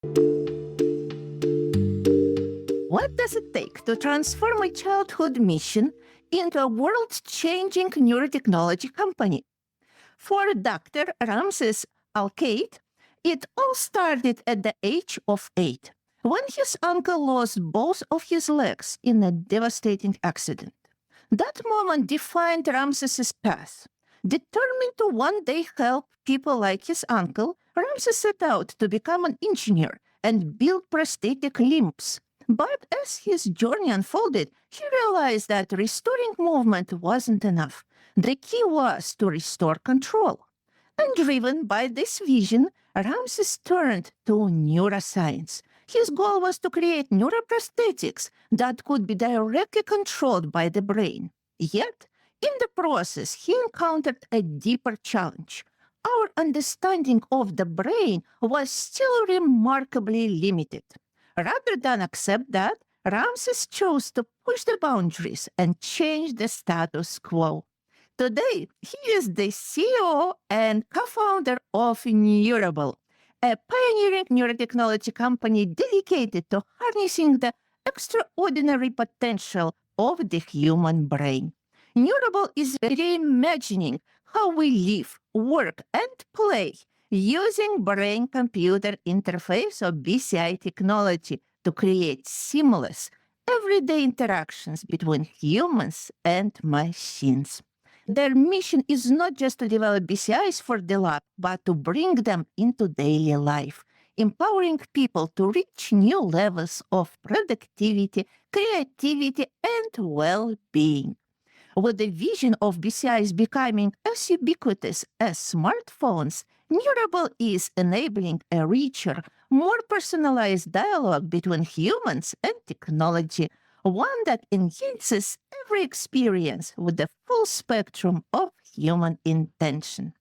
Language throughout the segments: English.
What does it take to transform a childhood mission into a world-changing neurotechnology company? For Dr. Ramses Alcaide, it all started at the age of 8, when his uncle lost both of his legs in a devastating accident. That moment defined Ramses's path. Determined to one day help people like his uncle, Ramses set out to become an engineer and build prosthetic limbs. But as his journey unfolded, he realized that restoring movement wasn't enough. The key was to restore control. And driven by this vision, Ramses turned to neuroscience. His goal was to create neuroprosthetics that could be directly controlled by the brain. Yet, in the process, he encountered a deeper challenge. Our understanding of the brain was still remarkably limited. Rather than accept that, Ramses chose to push the boundaries and change the status quo. Today, he is the CEO and co-founder of Neurable, a pioneering neurotechnology company dedicated to harnessing the extraordinary potential of the human brain. Neurable is reimagining how we live, work, and play using brain-computer interface or BCI technology to create seamless, everyday interactions between humans and machines. Their mission is not just to develop BCIs for the lab, but to bring them into daily life, empowering people to reach new levels of productivity, creativity, and well-being. With the vision of BCIs becoming as ubiquitous as smartphones, Neurable is enabling a richer, more personalized dialogue between humans and technology, one that enhances every experience with the full spectrum of human intention.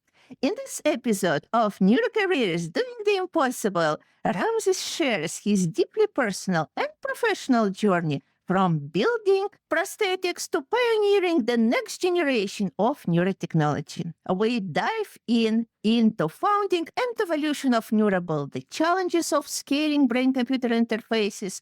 In this episode of Neurocareers Doing the Impossible, Ramses shares his deeply personal and professional journey from building prosthetics to pioneering the next generation of neurotechnology. We dive into founding and evolution of Neurable, the challenges of scaling brain-computer interfaces,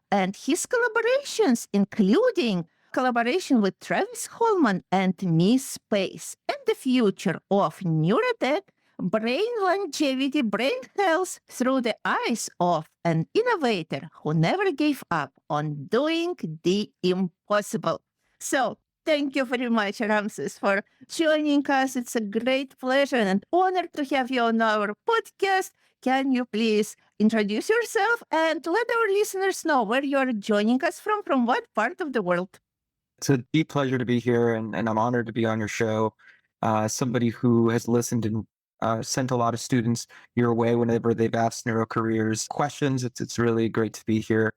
and his collaborations, including collaboration with Travis Holman and Miss Space, and the future of Neurotech, brain longevity, brain health through the eyes of an innovator who never gave up on doing the impossible. So, thank you very much, Ramses, for joining us. It's a great pleasure and honor to have you on our podcast. Can you please introduce yourself and let our listeners know where you're joining us from what part of the world? It's a deep pleasure to be here, and I'm honored to be on your show. Somebody who has listened and sent a lot of students your way whenever they've asked Neurocareers questions. It's really great to be here.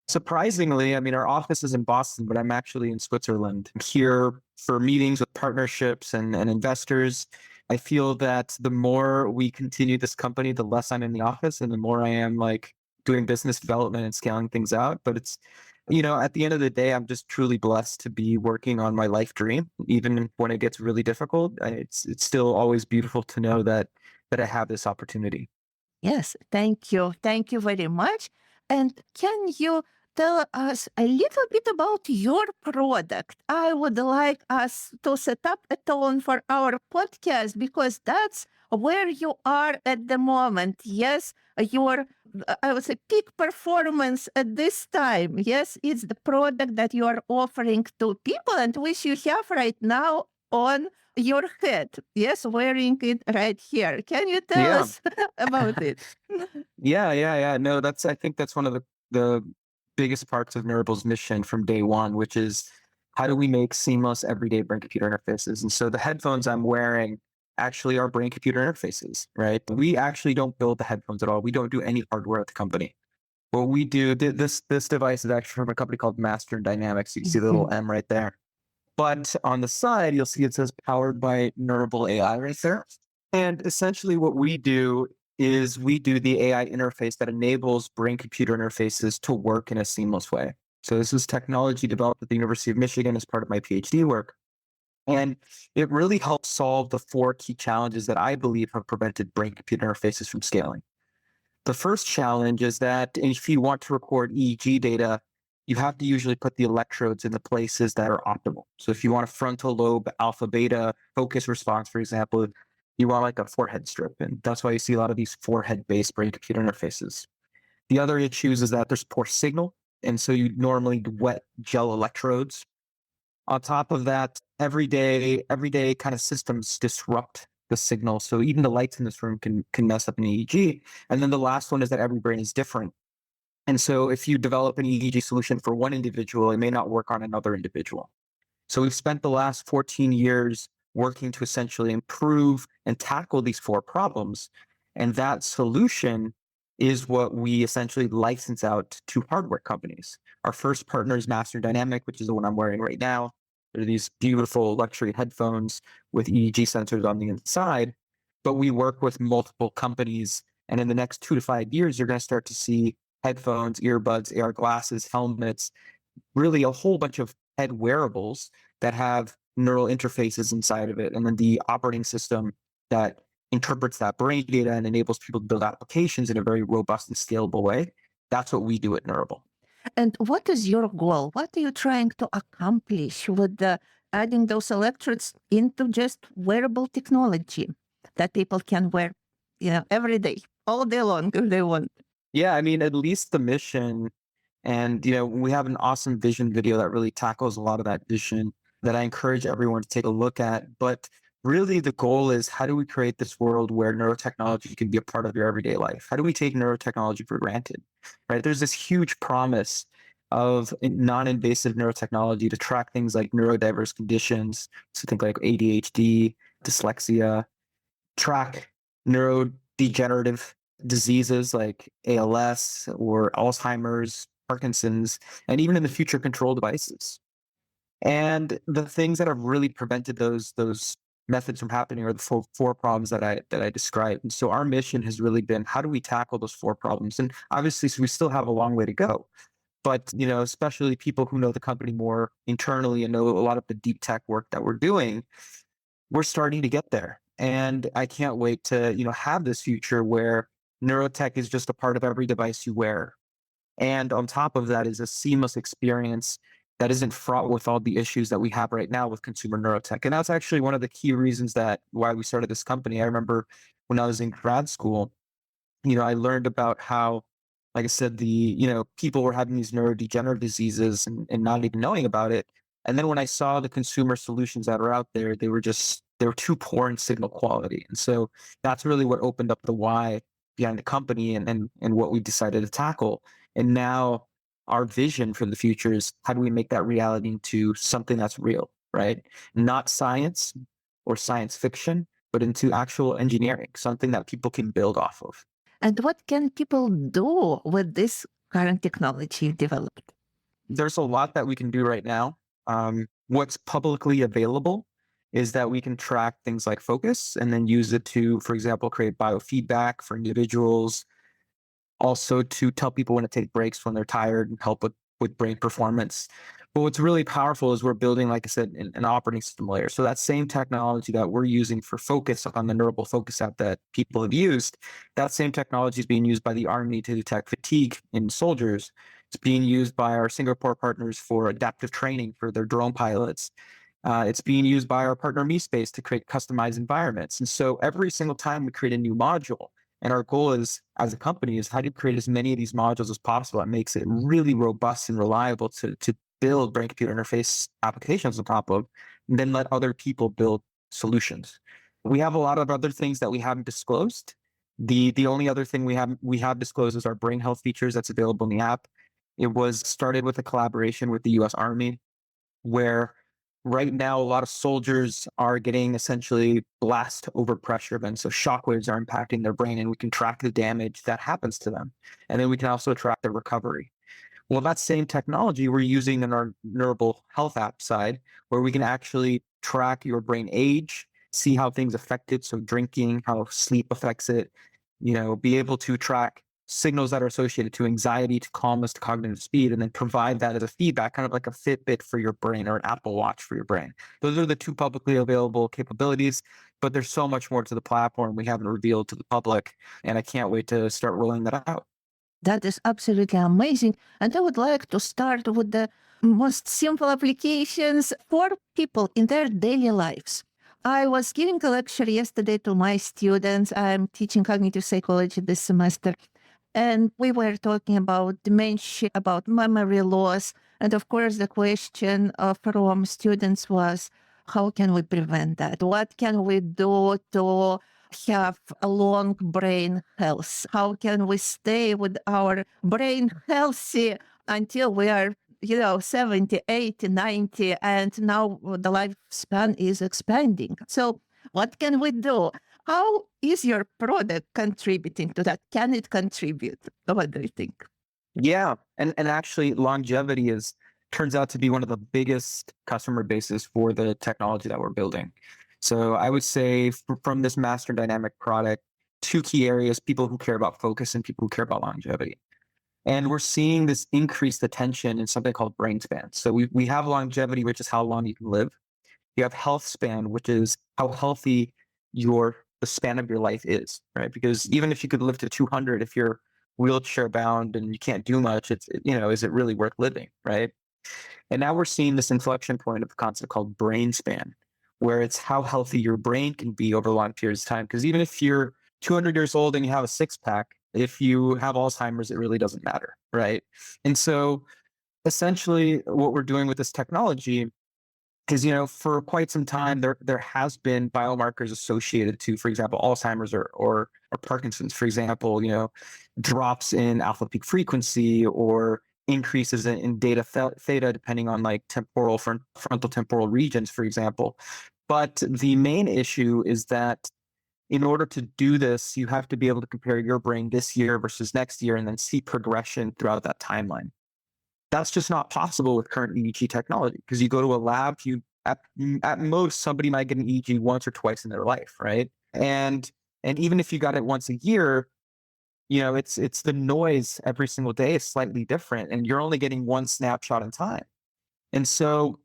Surprisingly, I mean, our office is in Boston, but I'm actually in Switzerland. I'm here for meetings with partnerships and investors. I feel that the more we continue this company, the less I'm in the office and the more I am like doing business development and scaling things out. But it's, at the end of the day, I'm just truly blessed to be working on my life dream. Even when it gets really difficult, it's still always beautiful to know that I have this opportunity. Yes, thank you. Thank you very much. And can you tell us a little bit about your product? I would like us to set up a tone for our podcast because that's where you are at the moment. Yes, your, I would say, peak performance at this time. Yes, it's the product that you are offering to people and which you have right now on your head. Yes, wearing it right here. Can you tell Yeah. us about it? Yeah. No, I think that's one of the biggest parts of Neurable's mission from day one, which is how do we make seamless everyday brain computer interfaces? And so the headphones I'm wearing actually are brain computer interfaces, right? We actually don't build the headphones at all. We don't do any hardware at the company. What we do, this device is actually from a company called Master Dynamics. You can see the little Mhm. M right there. But on the side, you'll see it says powered by Neurable AI right there. And essentially what we do is we do the AI interface that enables brain-computer interfaces to work in a seamless way. So this is technology developed at the University of Michigan as part of my PhD work. And it really helps solve the four key challenges that I believe have prevented brain-computer interfaces from scaling. The first challenge is that if you want to record EEG data, you have to usually put the electrodes in the places that are optimal. So if you want a frontal lobe alpha beta focus response, for example, you want like a forehead strip. And that's why you see a lot of these forehead based brain computer interfaces. The other issues is that there's poor signal. And so you normally wet gel electrodes. On top of that, everyday kind of systems disrupt the signal. So even the lights in this room can mess up an EEG. And then the last one is that every brain is different. And so if you develop an EEG solution for one individual, it may not work on another individual. So we've spent the last 14 years working to essentially improve and tackle these four problems. And that solution is what we essentially license out to hardware companies. Our first partner is Master Dynamic, which is the one I'm wearing right now. They're these beautiful luxury headphones with EEG sensors on the inside. But we work with multiple companies. And in the next 2 to 5 years, you're going to start to see headphones, earbuds, AR glasses, helmets, really a whole bunch of head wearables that have neural interfaces inside of it. And then the operating system that interprets that brain data and enables people to build applications in a very robust and scalable way. That's what we do at Neurable. And what is your goal? What are you trying to accomplish with adding those electrodes into just wearable technology that people can wear, every day, all day long if they want? Yeah, I mean, at least the mission. And, we have an awesome vision video that really tackles a lot of that vision that I encourage everyone to take a look at. But really, the goal is how do we create this world where neurotechnology can be a part of your everyday life? How do we take neurotechnology for granted? Right? There's this huge promise of non-invasive neurotechnology to track things like neurodiverse conditions, so think like ADHD, dyslexia, track neurodegenerative diseases like ALS or Alzheimer's, Parkinson's, and even in the future, control devices. And the things that have really prevented those methods from happening are the four problems that I described. And so our mission has really been how do we tackle those four problems? And obviously, so we still have a long way to go. But especially people who know the company more internally and know a lot of the deep tech work that we're doing, we're starting to get there. And I can't wait to have this future where neurotech is just a part of every device you wear. And on top of that is a seamless experience that isn't fraught with all the issues that we have right now with consumer neurotech. And that's actually one of the key reasons that why we started this company. I remember when I was in grad school, I learned about how, like I said, people were having these neurodegenerative diseases and not even knowing about it. And then when I saw the consumer solutions that are out there, they were too poor in signal quality. And so that's really what opened up the why behind the company and what we decided to tackle. And now our vision for the future is how do we make that reality into something that's real, right? Not science or science fiction, but into actual engineering, something that people can build off of. And what can people do with this current technology you've developed? There's a lot that we can do right now. What's publicly available is that we can track things like focus and then use it to, for example, create biofeedback for individuals, also to tell people when to take breaks when they're tired and help with brain performance. But what's really powerful is we're building, like I said, an operating system layer. So that same technology that we're using for focus on the Neurable Focus app that people have used, that same technology is being used by the Army to detect fatigue in soldiers. It's being used by our Singapore partners for adaptive training for their drone pilots. It's being used by our partner MeSpace to create customized environments. And so every single time we create a new module, and our goal is, as a company, is how do you create as many of these modules as possible that makes it really robust and reliable to build brain-computer interface applications on top of, and then let other people build solutions. We have a lot of other things that we haven't disclosed. The only other thing we have disclosed is our brain health features that's available in the app. It was started with a collaboration with the U.S. Army, where right now a lot of soldiers are getting essentially blast over pressure events. So shockwaves are impacting their brain, and we can track the damage that happens to them. And then we can also track the recovery. Well, that same technology we're using in our Neurable health app side, where we can actually track your brain age, see how things affect it. So drinking, how sleep affects it, be able to track signals that are associated to anxiety, to calmness, to cognitive speed, and then provide that as a feedback, kind of like a Fitbit for your brain or an Apple Watch for your brain. Those are the two publicly available capabilities, but there's so much more to the platform we haven't revealed to the public, and I can't wait to start rolling that out. That is absolutely amazing. And I would like to start with the most simple applications for people in their daily lives. I was giving a lecture yesterday to my students. I'm teaching cognitive psychology this semester. And we were talking about dementia, about memory loss. And of course, the question from students was, how can we prevent that? What can we do to have a long brain health? How can we stay with our brain healthy until we are 70, 80, 90, and now the lifespan is expanding. So what can we do? How is your product contributing to that? Can it contribute? What do you think? Yeah, and actually longevity is turns out to be one of the biggest customer bases for the technology that we're building. So I would say from this master dynamic product, two key areas: people who care about focus and people who care about longevity. And we're seeing this increased attention in something called Brainspan. So we have longevity, which is how long you can live. You have health span, which is how healthy the span of your life is, right? Because even if you could live to 200, if you're wheelchair bound and you can't do much, is it really worth living, right? And now we're seeing this inflection point of a concept called brain span, where it's how healthy your brain can be over long periods of time. Because even if you're 200 years old and you have a six pack, if you have Alzheimer's, it really doesn't matter, right? And so essentially what we're doing with this technology is, for quite some time, there has been biomarkers associated to, for example, Alzheimer's or Parkinson's, for example, drops in alpha peak frequency or increases in theta, depending on like frontal temporal regions, for example. But the main issue is that in order to do this, you have to be able to compare your brain this year versus next year and then see progression throughout that timeline. That's just not possible with current EEG technology because you go to a lab, at most somebody might get an EEG once or twice in their life, right? And even if you got it once a year, it's the noise every single day is slightly different, and you're only getting one snapshot in time. And so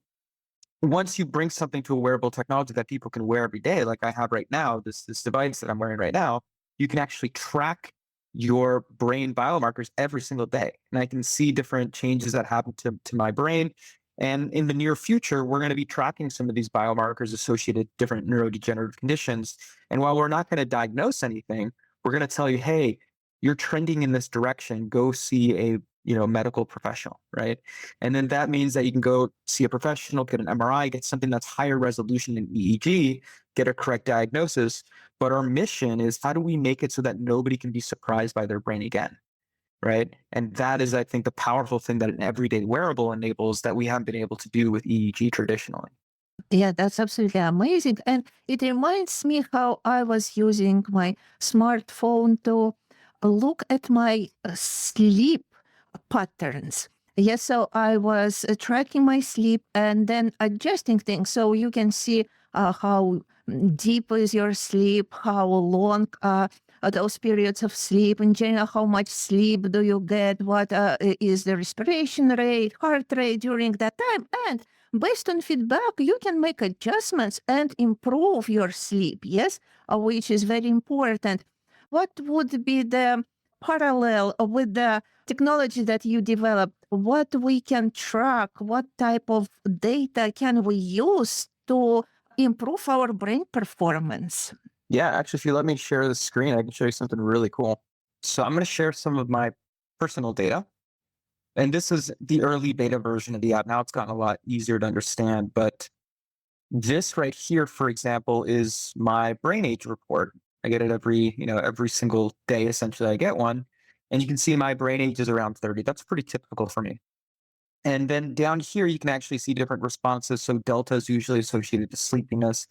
once you bring something to a wearable technology that people can wear every day, like I have right now, this device that I'm wearing right now, you can actually track your brain biomarkers every single day. And I can see different changes that happen to my brain. And in the near future, we're going to be tracking some of these biomarkers associated with different neurodegenerative conditions. And while we're not going to diagnose anything, we're going to tell you, hey, you're trending in this direction. Go see a medical professional, right? And then that means that you can go see a professional, get an MRI, get something that's higher resolution than EEG, get a correct diagnosis. But our mission is how do we make it so that nobody can be surprised by their brain again, right? And that is, I think, the powerful thing that an everyday wearable enables that we haven't been able to do with EEG traditionally. Yeah, that's absolutely amazing. And it reminds me how I was using my smartphone to look at my sleep patterns. Yes, so I was tracking my sleep and then adjusting things. So you can see how deep is your sleep, how long are those periods of sleep, in general, how much sleep do you get, what is the respiration rate, heart rate during that time. And based on feedback, you can make adjustments and improve your sleep, yes, which is very important. What would be the parallel with the technology that you developed? What we can track, what type of data can we use to improve our brain performance? Yeah, actually, if you let me share the screen, I can show you something really cool. So I'm going to share some of my personal data. And this is the early beta version of the app. Now it's gotten a lot easier to understand, but this right here, for example, is my brain age report. I get it every single day, essentially I get one. And you can see my brain age is around 30. That's pretty typical for me. And then down here, you can actually see different responses. So delta is usually associated to sleepiness.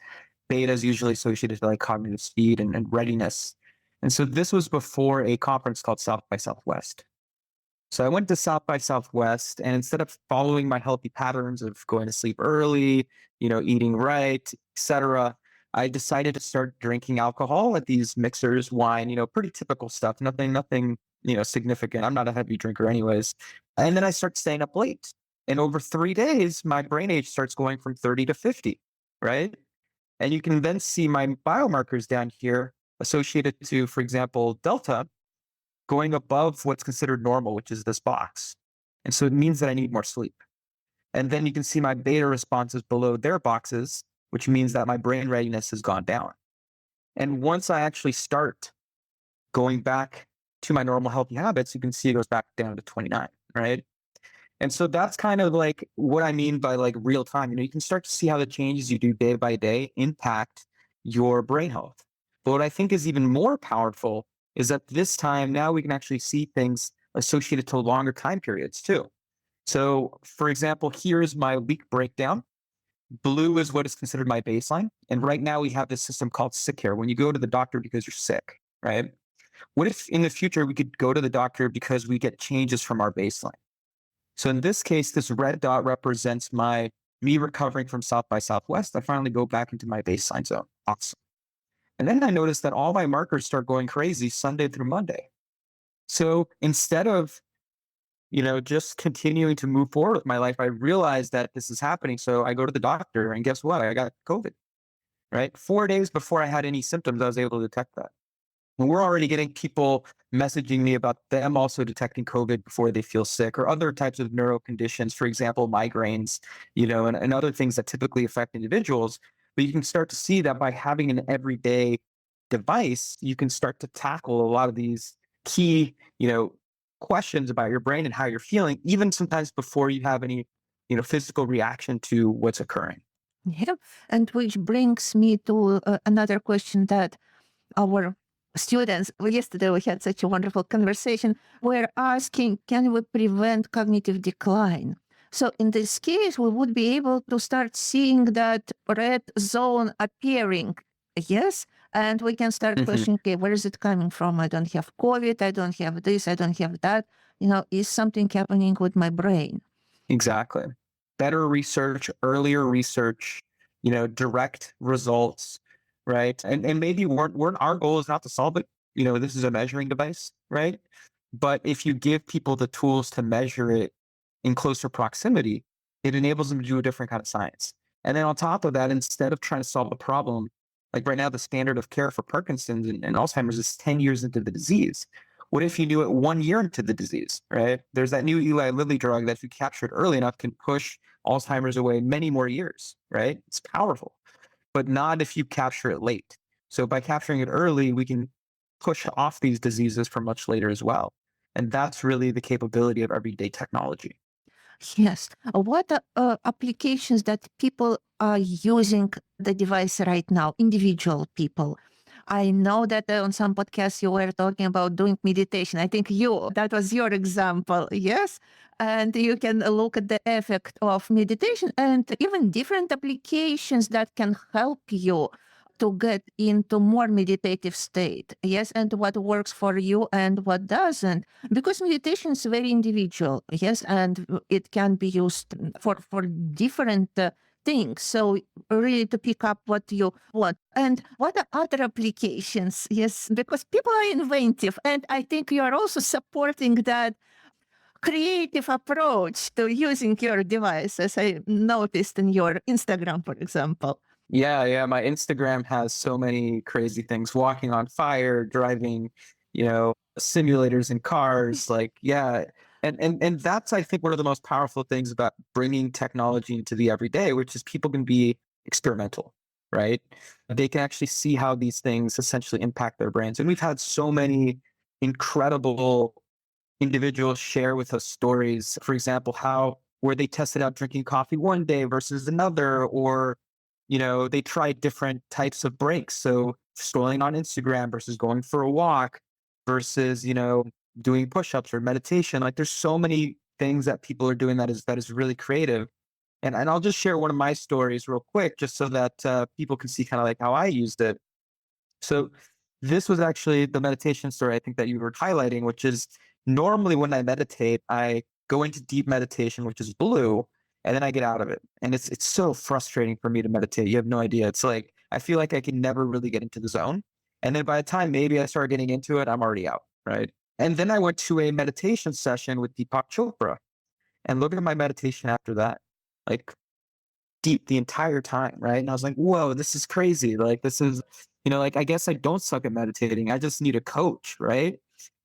Beta is usually associated to like cognitive speed and readiness. And so this was before a conference called South by Southwest. So I went to South by Southwest, and instead of following my healthy patterns of going to sleep early, eating right, etc., I decided to start drinking alcohol at these mixers, wine, pretty typical stuff. Nothing significant. I'm not a heavy drinker anyways. And then I start staying up late. And over 3 days, my brain age starts going from 30 to 50, right? And you can then see my biomarkers down here associated to, for example, delta going above what's considered normal, which is this box. And so it means that I need more sleep. And then you can see my beta responses below their boxes, which means that my brain readiness has gone down. And once I actually start going back to my normal healthy habits, you can see it goes back down to 29, right? And so that's kind of like what I mean by like real time. You can start to see how the changes you do day by day impact your brain health. But what I think is even more powerful is that this time now we can actually see things associated to longer time periods too. So for example, here's my week breakdown. Blue is what is considered my baseline. And right now we have this system called sick care. When you go to the doctor because you're sick, right? What if in the future we could go to the doctor because we get changes from our baseline? So in this case, this red dot represents me recovering from South by Southwest. I finally go back into my baseline zone. Awesome. And then I noticed that all my markers start going crazy Sunday through Monday. So instead of, just continuing to move forward with my life, I realized that this is happening. So I go to the doctor and guess what? I got COVID, right? 4 days before I had any symptoms, I was able to detect that. And we're already getting people messaging me about them also detecting COVID before they feel sick or other types of neuro conditions, for example, migraines, and other things that typically affect individuals. But you can start to see that by having an everyday device, you can start to tackle a lot of these key, questions about your brain and how you're feeling, even sometimes before you have any, physical reaction to what's occurring. Yeah. And which brings me to another question that our students, well, yesterday we had such a wonderful conversation, were asking, can we prevent cognitive decline? So in this case, we would be able to start seeing that red zone appearing. Yes. And we can start Mhm. questioning, okay, where is it coming from? I don't have COVID. I don't have this. I don't have that. Is something happening with my brain? Exactly. Better research, earlier research, direct results, right? And maybe we're our goal is not to solve it. This is a measuring device, right? But if you give people the tools to measure it in closer proximity, it enables them to do a different kind of science. And then on top of that, instead of trying to solve a problem, like right now, the standard of care for Parkinson's and Alzheimer's is 10 years into the disease. What if you knew it 1 year into the disease, right? There's that new Eli Lilly drug that if you capture it early enough can push Alzheimer's away many more years, right? It's powerful, but not if you capture it late. So by capturing it early, we can push off these diseases for much later as well. And that's really the capability of everyday technology. Yes. What applications that people are using the device right now, individual people? I know that on some podcasts you were talking about doing meditation. I think that was your example. Yes. And you can look at the effect of meditation and even different applications that can help you to get into more meditative state. Yes. And what works for you and what doesn't, because meditation is very individual. Yes. And it can be used for different things. So really to pick up what you want. And what are other applications? Yes, because people are inventive. And I think you are also supporting that creative approach to using your device, as I noticed in your Instagram, for example. Yeah. My Instagram has so many crazy things: walking on fire, driving, simulators in cars. Like, yeah. And that's, I think, one of the most powerful things about bringing technology into the everyday, which is people can be experimental, right? They can actually see how these things essentially impact their brains. And we've had so many incredible individuals share with us stories, for example, where they tested out drinking coffee one day versus another, or they tried different types of breaks. So scrolling on Instagram versus going for a walk versus, doing push-ups or meditation. Like, there's so many things that people are doing that is really creative. And I'll just share one of my stories real quick, just so that people can see kind of like how I used it. So this was actually the meditation story I think that you were highlighting, which is normally when I meditate, I go into deep meditation, which is blue, and then I get out of it. And it's so frustrating for me to meditate. You have no idea. It's like I feel like I can never really get into the zone. And then by the time maybe I start getting into it, I'm already out, right? And then I went to a meditation session with Deepak Chopra, and look at my meditation after that. Like deep the entire time, right? And I was like, whoa, this is crazy. Like, this is, like, I guess I don't suck at meditating. I just need a coach, right?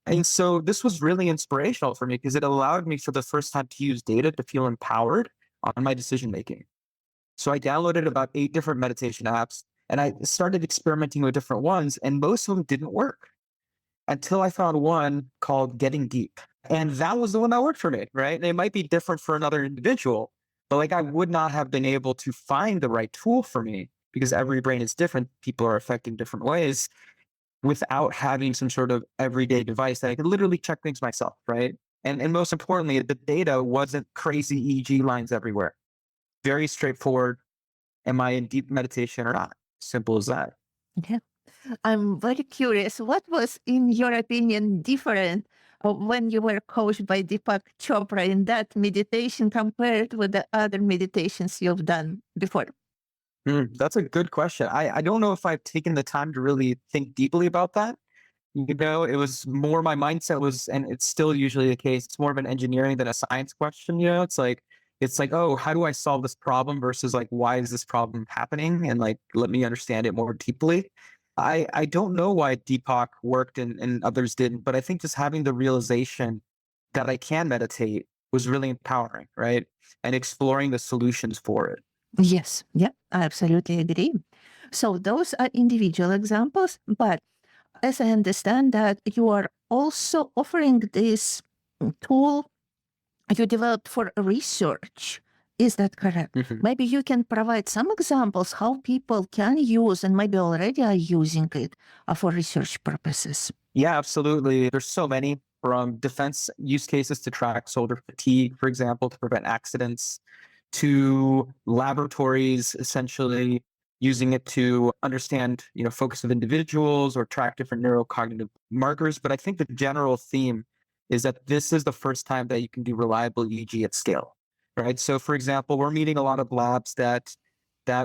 And so this was really inspirational for me because it allowed me for the first time to use data to feel empowered on my decision making. So I downloaded about 8 different meditation apps and I started experimenting with different ones, and most of them didn't work until I found one called Getting Deep. And that was the one that worked for me, right? And it might be different for another individual, but like I would not have been able to find the right tool for me because every brain is different. People are affected in different ways without having some sort of everyday device that I could literally check things myself, right? And most importantly, the data wasn't crazy EEG lines everywhere. Very straightforward. Am I in deep meditation or not? Simple as that. Yeah. I'm very curious. What was, in your opinion, different when you were coached by Deepak Chopra in that meditation compared with the other meditations you've done before? That's a good question. I don't know if I've taken the time to really think deeply about that. It was more my mindset was, and it's still usually the case, it's more of an engineering than a science question. It's like, oh, how do I solve this problem versus like, why is this problem happening? And like, let me understand it more deeply. I don't know why Deepak worked and others didn't, but I think just having the realization that I can meditate was really empowering, right? And exploring the solutions for it. Yes, yeah, I absolutely agree. So those are individual examples, but as I understand that you are also offering this tool you developed for research. Is that correct? Mhm. Maybe you can provide some examples how people can use and maybe already are using it for research purposes. Yeah, absolutely. There's so many from defense use cases to track soldier fatigue, for example, to prevent accidents, to laboratories essentially using it to understand, focus of individuals or track different neurocognitive markers. But I think the general theme is that this is the first time that you can do reliable EEG at scale, right? So for example, we're meeting a lot of labs that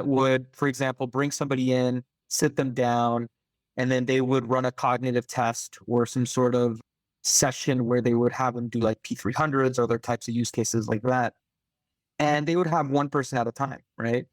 would, for example, bring somebody in, sit them down, and then they would run a cognitive test or some sort of session where they would have them do like P300s or other types of use cases like that. And they would have one person at a time, right?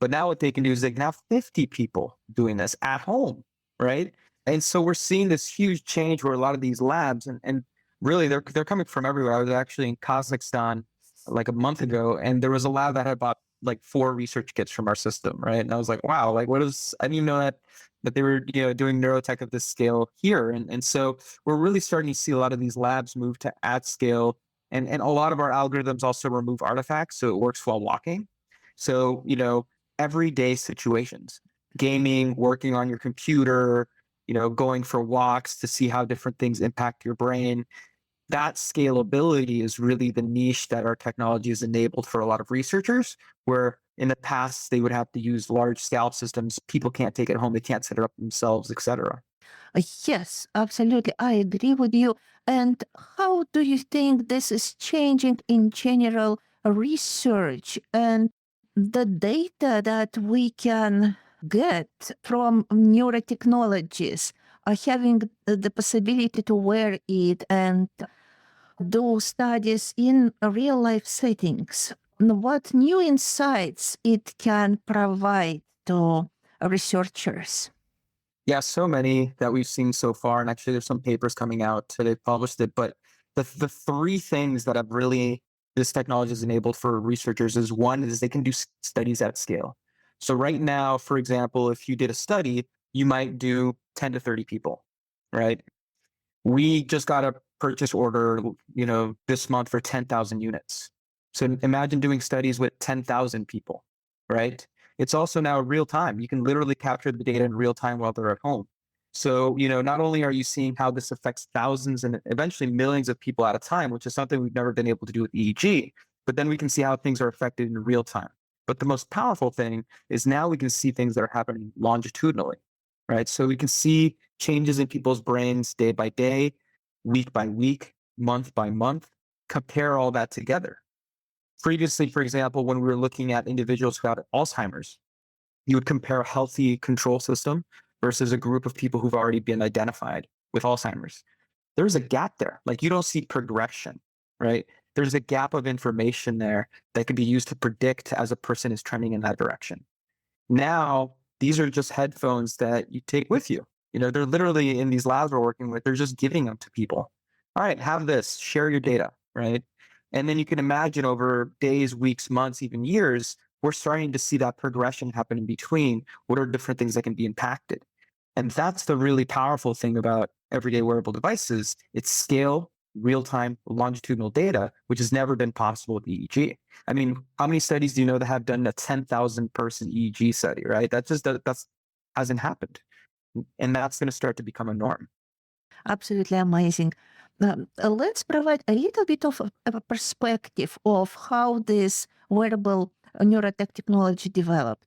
But now what they can do is they can have 50 people doing this at home, right? And so we're seeing this huge change where a lot of these labs and really they're coming from everywhere. I was actually in Kazakhstan like a month ago, and there was a lab that had bought like 4 research kits from our system, right? And I was like, wow, like I didn't even know that they were doing neurotech at this scale here. And so we're really starting to see a lot of these labs move to at scale. And a lot of our algorithms also remove artifacts, so it works while walking. So, everyday situations, gaming, working on your computer, going for walks to see how different things impact your brain. That scalability is really the niche that our technology has enabled for a lot of researchers, where in the past they would have to use large scale systems. People can't take it home, they can't set it up themselves, etc. Yes, absolutely. I agree with you. And how do you think this is changing in general research and the data that we can get from neurotechnologies, having the possibility to wear it and do studies in real life settings? What new insights it can provide to researchers? Yeah, so many that we've seen so far. And actually, there's some papers coming out, so they've published it. But the 3 things that have really this technology has enabled for researchers is one is they can do studies at scale. So right now, for example, if you did a study, you might do 10 to 30 people, right? We just got a purchase order, this month for 10,000 units. So imagine doing studies with 10,000 people, right? It's also now real time. You can literally capture the data in real time while they're at home. So, not only are you seeing how this affects thousands and eventually millions of people at a time, which is something we've never been able to do with EEG, but then we can see how things are affected in real time. But the most powerful thing is now we can see things that are happening longitudinally, right? So we can see changes in people's brains day by day, week by week, month by month, compare all that together. Previously, for example, when we were looking at individuals who had Alzheimer's, you would compare a healthy control system versus a group of people who've already been identified with Alzheimer's. there's a gap there. Like you don't see progression, right? There's a gap of information there that can be used to predict as a person is trending in that direction. Now, these are just headphones that you take with you. They're literally in these labs we're working with, they're just giving them to people. All right, have this, share your data, right? And then you can imagine over days, weeks, months, even years, we're starting to see that progression happen in between. What are different things that can be impacted? And that's the really powerful thing about everyday wearable devices. It's scale, real-time, longitudinal data, which has never been possible with EEG. I mean, how many studies do you know that have done a 10,000 person EEG study, right? That's hasn't happened. And that's going to start to become a norm. Absolutely amazing. Let's provide a little bit of a perspective of how this wearable neurotech technology developed.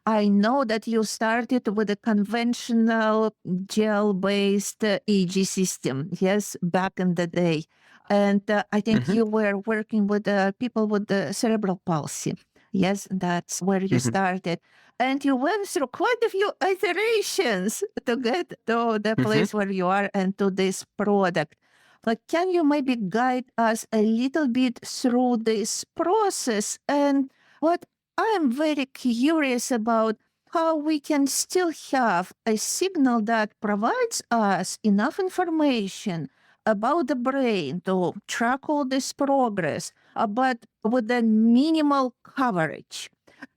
I know that you started with a conventional gel-based EEG system, yes, back in the day. And I think Hmm. you were working with people with the cerebral palsy. Yes, that's where you Hmm. started. And you went through quite a few iterations to get to the Hmm. place where you are and to this product. But can you maybe guide us a little bit through this process? And what I'm very curious about how we can still have a signal that provides us enough information about the brain to track all this progress, but with a minimal coverage.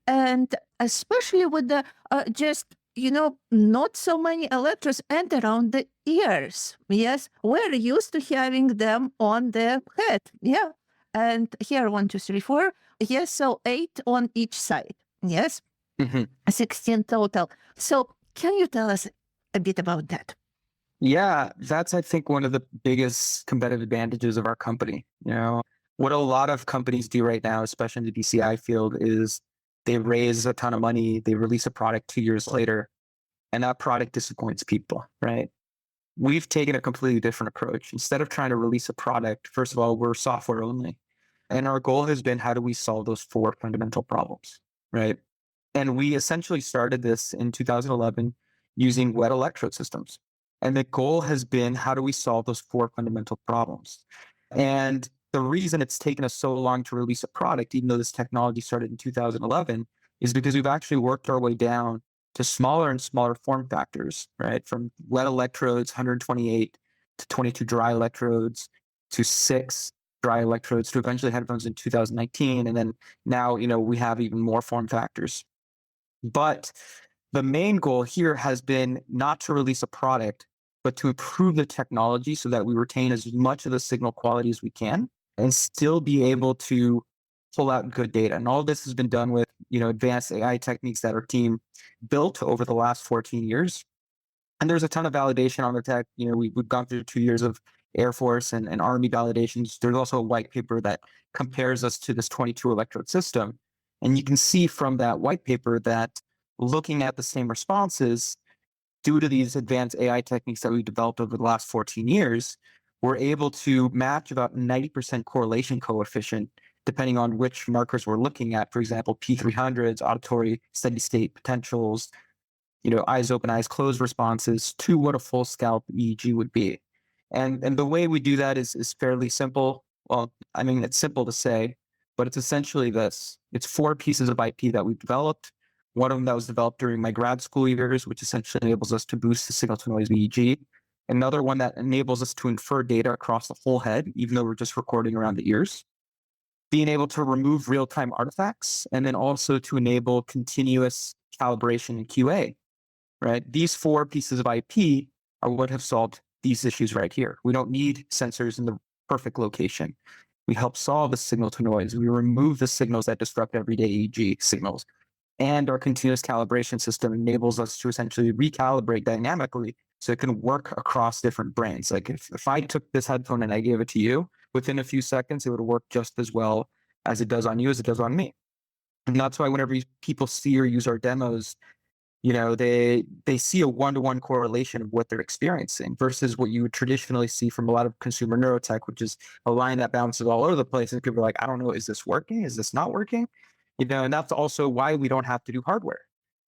And especially with the not so many electrodes and around the ears. Yes, we're used to having them on the head. Yeah. And here, one, two, three, four. Yes, so 8 on each side. Yes, Hmm. 16 total. So can you tell us a bit about that? Yeah, that's, I think, one of the biggest competitive advantages of our company. What a lot of companies do right now, especially in the DCI field, is they raise a ton of money, they release a product 2 years later, and that product disappoints people, right? We've taken a completely different approach. Instead of trying to release a product, first of all, we're software only. And our goal has been, how do we solve those four fundamental problems, right? And we essentially started this in 2011 using wet electrode systems. And the goal has been, how do we solve those four fundamental problems? And the reason it's taken us so long to release a product, even though this technology started in 2011, is because we've actually worked our way down to smaller and smaller form factors, right? From wet electrodes, 128 to 22 dry electrodes to 6 dry electrodes to eventually headphones in 2019. And then now, we have even more form factors. But the main goal here has been not to release a product, but to improve the technology so that we retain as much of the signal quality as we can and still be able to pull out good data. And all this has been done with, advanced AI techniques that our team built over the last 14 years. And there's a ton of validation on the tech. We've gone through 2 years of Air Force and Army validations. There's also a white paper that compares us to this 22 electrode system. And you can see from that white paper that looking at the same responses, due to these advanced AI techniques that we developed over the last 14 years, we're able to match about 90% correlation coefficient, depending on which markers we're looking at. For example, P300s, auditory steady state potentials, eyes open, eyes closed responses to what a full scalp EEG would be. And the way we do that is fairly simple. Well, I mean, it's simple to say, but it's essentially this. It's 4 pieces of IP that we've developed. One of them that was developed during my grad school years, which essentially enables us to boost the signal to noise EEG. Another one that enables us to infer data across the whole head, even though we're just recording around the ears. Being able to remove real-time artifacts, and then also to enable continuous calibration and QA, right? These 4 pieces of IP are what have solved these issues right here. We don't need sensors in the perfect location. We help solve the signal to noise. We remove the signals that disrupt everyday EEG signals. And our continuous calibration system enables us to essentially recalibrate dynamically so it can work across different brains. Like if I took this headphone and I gave it to you, within a few seconds, it would work just as well as it does on you as it does on me. And that's why whenever people see or use our demos, they see a one-to-one correlation of what they're experiencing versus what you would traditionally see from a lot of consumer neurotech, which is a line that bounces all over the place. And people are like, I don't know, is this working? Is this not working? And that's also why we don't have to do hardware.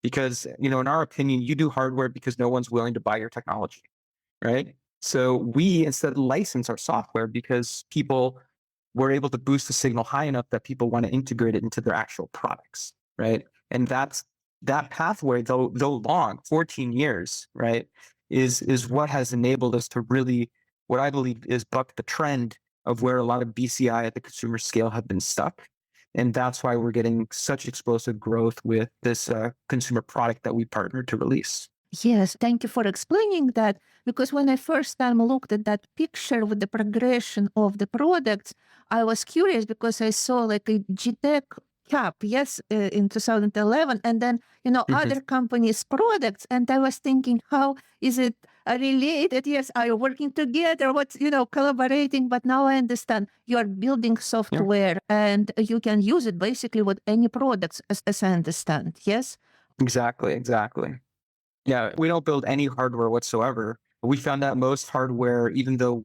Because, in our opinion, you do hardware because no one's willing to buy your technology, right? So we instead license our software because people were able to boost the signal high enough that people want to integrate it into their actual products, right? And that pathway, though long, 14 years, right, is what has enabled us to really, what I believe is buck the trend of where a lot of BCI at the consumer scale have been stuck. And that's why we're getting such explosive growth with this consumer product that we partnered to release. Yes, thank you for explaining that. Because when I first time looked at that picture with the progression of the products, I was curious because I saw like a GTech cap, yes, in 2011, and then Mhm. other companies' products, and I was thinking, how is it related? Yes, are you working together? What's collaborating? But now I understand you are building Yeah, software, and you can use it basically with any products, as I understand. Yes. exactly. Yeah, we don't build any hardware whatsoever. We found that most hardware, even though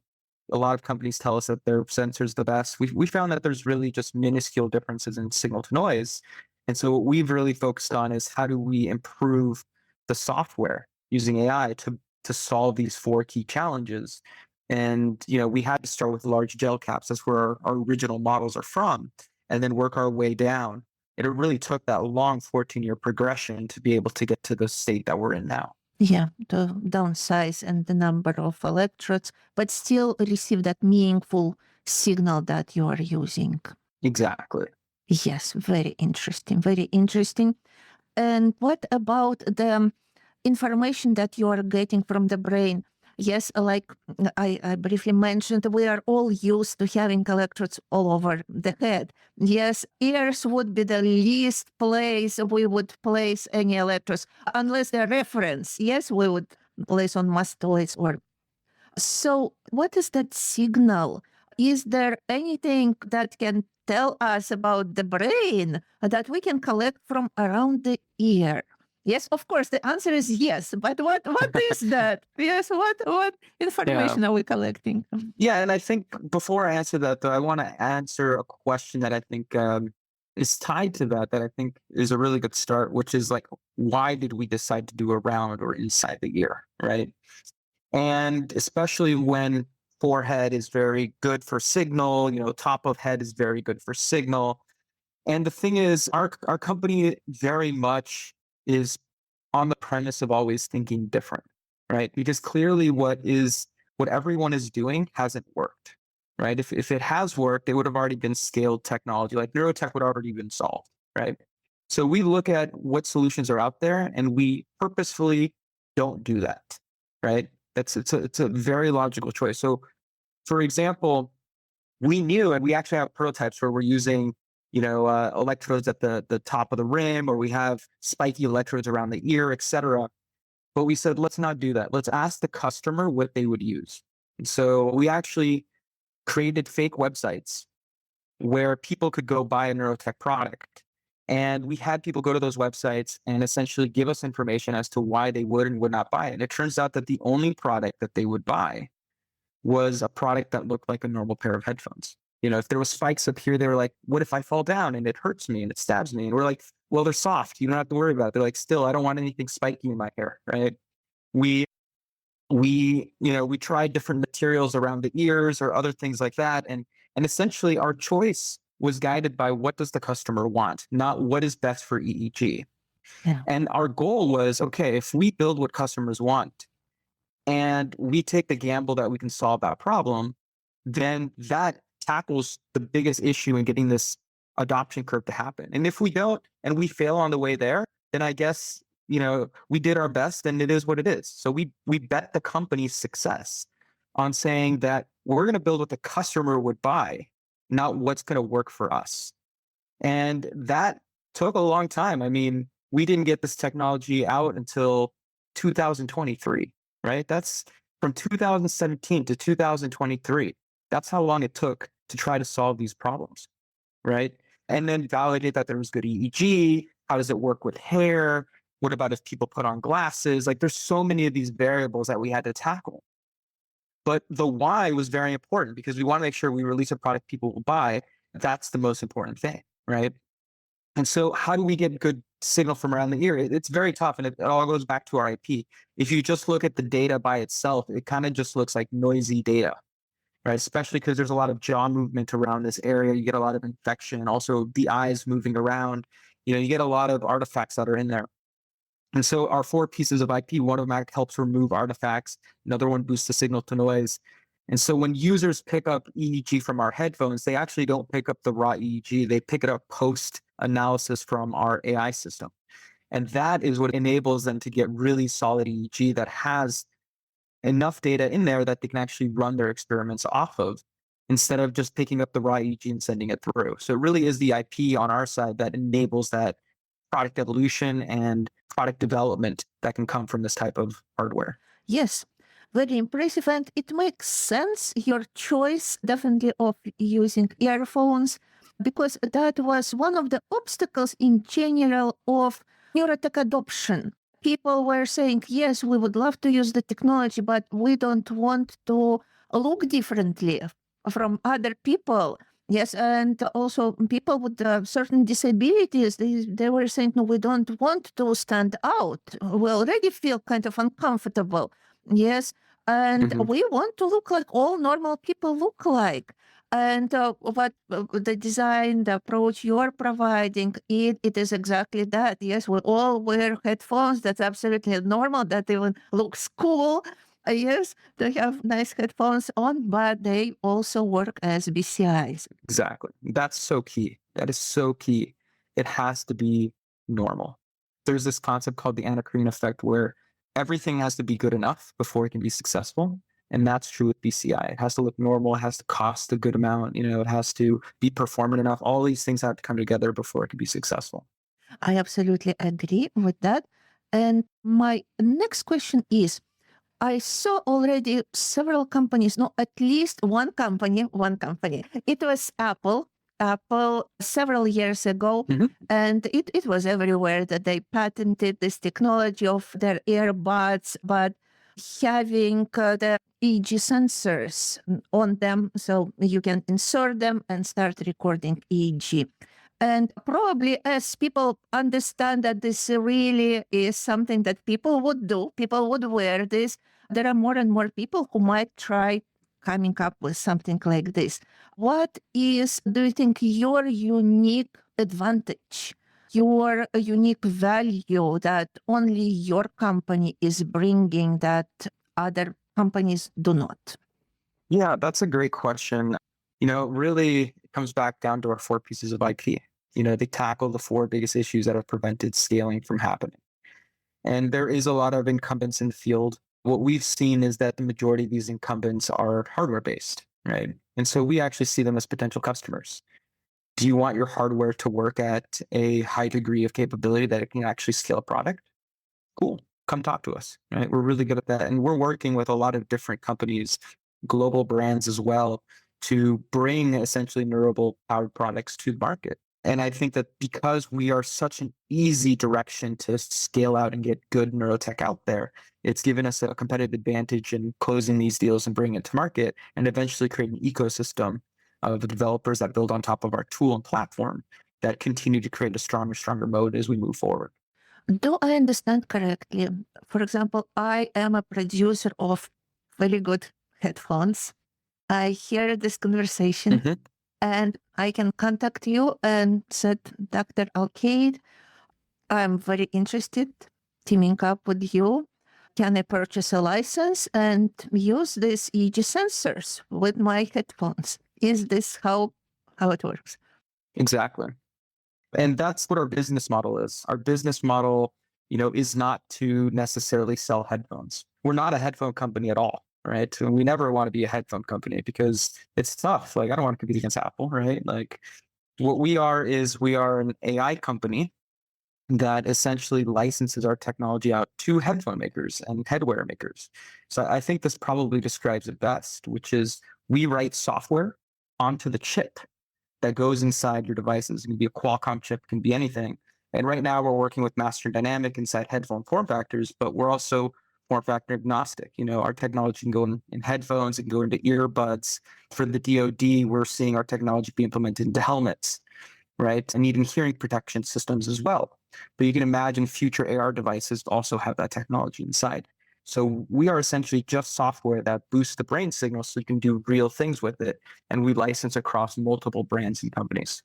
a lot of companies tell us that their sensor's the best, we found that there's really just minuscule differences in signal to noise. And so what we've really focused on is how do we improve the software using AI to solve these four key challenges. And we had to start with large gel caps. That's where our original models are from, and then work our way down. It really took that long 14-year progression to be able to get to the state that we're in now. Yeah, to downsize and the number of electrodes, but still receive that meaningful signal that you are using. Exactly. Yes, very interesting, very interesting. And what about the information that you are getting from the brain? Yes, like I briefly mentioned, we are all used to having electrodes all over the head. Yes, ears would be the least place we would place any electrodes, unless they're reference. Yes, we would place on mastoids or so. What is that signal? Is there anything that can tell us about the brain that we can collect from around the ear? Yes, of course, the answer is yes. But what is that? Yes, what Yeah. information are we collecting? Yeah. And I think before I answer that, though, I want to answer a question that I think is tied to that I think is a really good start, which is like, why did we decide to do around or inside the ear? Right. And especially when forehead is very good for signal, top of head is very good for signal. And the thing is, our company very much is on the premise of always thinking different, right? Because clearly what everyone is doing hasn't worked, right? If it has worked, it would have already been scaled technology, like neurotech would already been solved, right? So we look at what solutions are out there and we purposefully don't do that, right? It's a very logical choice. So for example, we knew, and we actually have prototypes where we're using, electrodes at the top of the rim, or we have spiky electrodes around the ear, etc. But we said, let's not do that. Let's ask the customer what they would use. And so we actually created fake websites where people could go buy a Neurotech product. And we had people go to those websites and essentially give us information as to why they would and would not buy it. And it turns out that the only product that they would buy was a product that looked like a normal pair of headphones. If there was spikes up here, they were like, what if I fall down and it hurts me and it stabs me? And we're like, well, they're soft. You don't have to worry about it. They're like, still, I don't want anything spiky in my hair, right? We we tried different materials around the ears or other things like that. And essentially our choice was guided by what does the customer want, not what is best for EEG. Yeah. And our goal was, okay, if we build what customers want, and we take the gamble that we can solve that problem, then that tackles the biggest issue in getting this adoption curve to happen. And if we don't and we fail on the way there, then I guess, we did our best and it is what it is. So we bet the company's success on saying that we're going to build what the customer would buy, not what's going to work for us. And that took a long time. I mean, we didn't get this technology out until 2023, right? That's from 2017 to 2023. That's how long it took to try to solve these problems, right? And then validate that there was good EEG. How does it work with hair? What about if people put on glasses? Like there's so many of these variables that we had to tackle. But the why was very important because we want to make sure we release a product people will buy. That's the most important thing, right? And so how do we get good signal from around the ear. It's very tough, and it all goes back to our IP. If you just look at the data by itself, it kind of just looks like noisy data, right? Especially because there's a lot of jaw movement around this area. You get a lot of infection, also the eyes moving around. You get a lot of artifacts that are in there. And so our 4 pieces of IP, one of them helps remove artifacts, another one boosts the signal to noise. And so when users pick up EEG from our headphones, they actually don't pick up the raw EEG. They pick it up post analysis from our AI system. And that is what enables them to get really solid EEG that has enough data in there that they can actually run their experiments off of, instead of just picking up the raw EEG and sending it through. So it really is the IP on our side that enables that product evolution and product development that can come from this type of hardware. Yes, very impressive. And it makes sense, your choice definitely of using earphones, because that was one of the obstacles in general of neurotech adoption. People were saying, yes, we would love to use the technology, but we don't want to look differently from other people. Yes, and also people with certain disabilities, they were saying, no, we don't want to stand out. We already feel kind of uncomfortable. Yes, and we want to look like all normal people look like. And what the design, the approach you're providing, it is exactly that. Yes, we all wear headphones. That's absolutely normal. That even looks cool. Yes, they have nice headphones on, but they also work as BCIs. Exactly. That's so key. That is so key. It has to be normal. There's this concept called the anacrene effect where everything has to be good enough before it can be successful. And that's true with BCI. It has to look normal. It has to cost a good amount. It has to be performant enough. All these things have to come together before it can be successful. I absolutely agree with that. And my next question is, I saw already several companies, no, at least one company. It was Apple. Apple several years ago, and it was everywhere that they patented this technology of their earbuds, but having the EEG sensors on them, so you can insert them and start recording EEG. And probably as people understand that this really is something that people would do, people would wear this, there are more and more people who might try coming up with something like this. What is, do you think, your unique advantage, your unique value that only your company is bringing that other companies do not? Yeah, that's a great question. Really it comes back down to our 4 pieces of IP. They tackle the 4 biggest issues that have prevented scaling from happening. And there is a lot of incumbents in the field. What we've seen is that the majority of these incumbents are hardware based, right? And so we actually see them as potential customers. Do you want your hardware to work at a high degree of capability that it can actually scale a product? Cool. Come talk to us, right? We're really good at that. And we're working with a lot of different companies, global brands as well, to bring essentially Neurable powered products to the market. And I think that because we are such an easy direction to scale out and get good neurotech out there, it's given us a competitive advantage in closing these deals and bringing it to market and eventually create an ecosystem of developers that build on top of our tool and platform that continue to create a stronger mode as we move forward. Do I understand correctly? For example, I am a producer of very good headphones. I hear this conversation and I can contact you and said, Dr. Alcaide, I'm very interested teaming up with you. Can I purchase a license and use these EEG sensors with my headphones? Is this how it works? Exactly. And that's what our business model is. Our business model, is not to necessarily sell headphones. We're not a headphone company at all, right? And we never want to be a headphone company because it's tough. Like, I don't want to compete against Apple, right? Like, what we are is we are an AI company that essentially licenses our technology out to headphone makers and headwear makers. So I think this probably describes it best, which is we write software onto the chip that goes inside your devices. It can be a Qualcomm chip, it can be anything. And right now we're working with Master Dynamic inside headphone form factors, but we're also form factor agnostic. Our technology can go in headphones, it can go into earbuds. For the DoD, we're seeing our technology be implemented into helmets, right? And even hearing protection systems as well. But you can imagine future AR devices also have that technology inside. So we are essentially just software that boosts the brain signal so you can do real things with it. And we license across multiple brands and companies.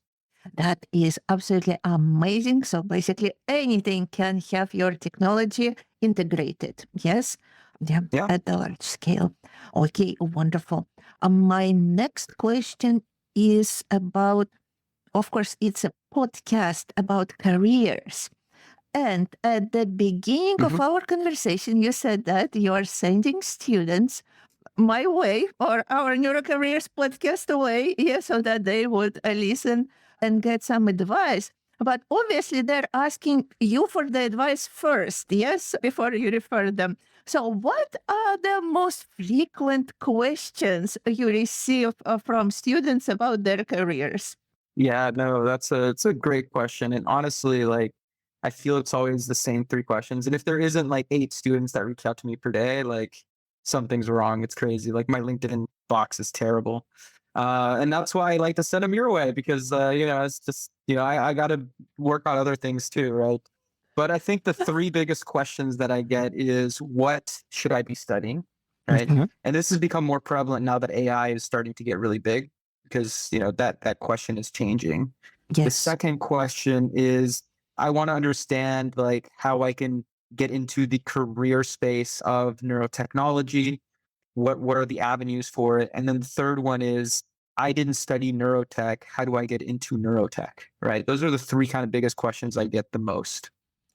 That is absolutely amazing. So basically, anything can have your technology integrated. Yes. Yeah, Yeah. at a large scale. Okay, wonderful. My next question is about, of course, it's a podcast about careers. And at the beginning of Hmm. our conversation, you said that you are sending students my way or our Neurocareers podcast way, yeah, so that they would listen and get some advice. But obviously, they're asking you for the advice first, yes, before you refer them. So, what are the most frequent questions you receive from students about their careers? Yeah, no, it's a great question. And honestly, like I feel it's always the same three questions. And if there isn't like 8 students that reach out to me per day, like something's wrong. It's crazy. Like my LinkedIn box is terrible. And that's why I like to send them your way because it's just, I gotta work on other things too, right? But I think the three biggest questions that I get is what should I be studying? Right. Mhm. And this has become more prevalent now that AI is starting to get really big because that question is changing. The Yes. second question is I want to understand like how I can get into the career space of neurotechnology. What are the avenues for it? And then the third one is I didn't study neurotech. How do I get into neurotech? Right? Those are the three kind of biggest questions I get the most.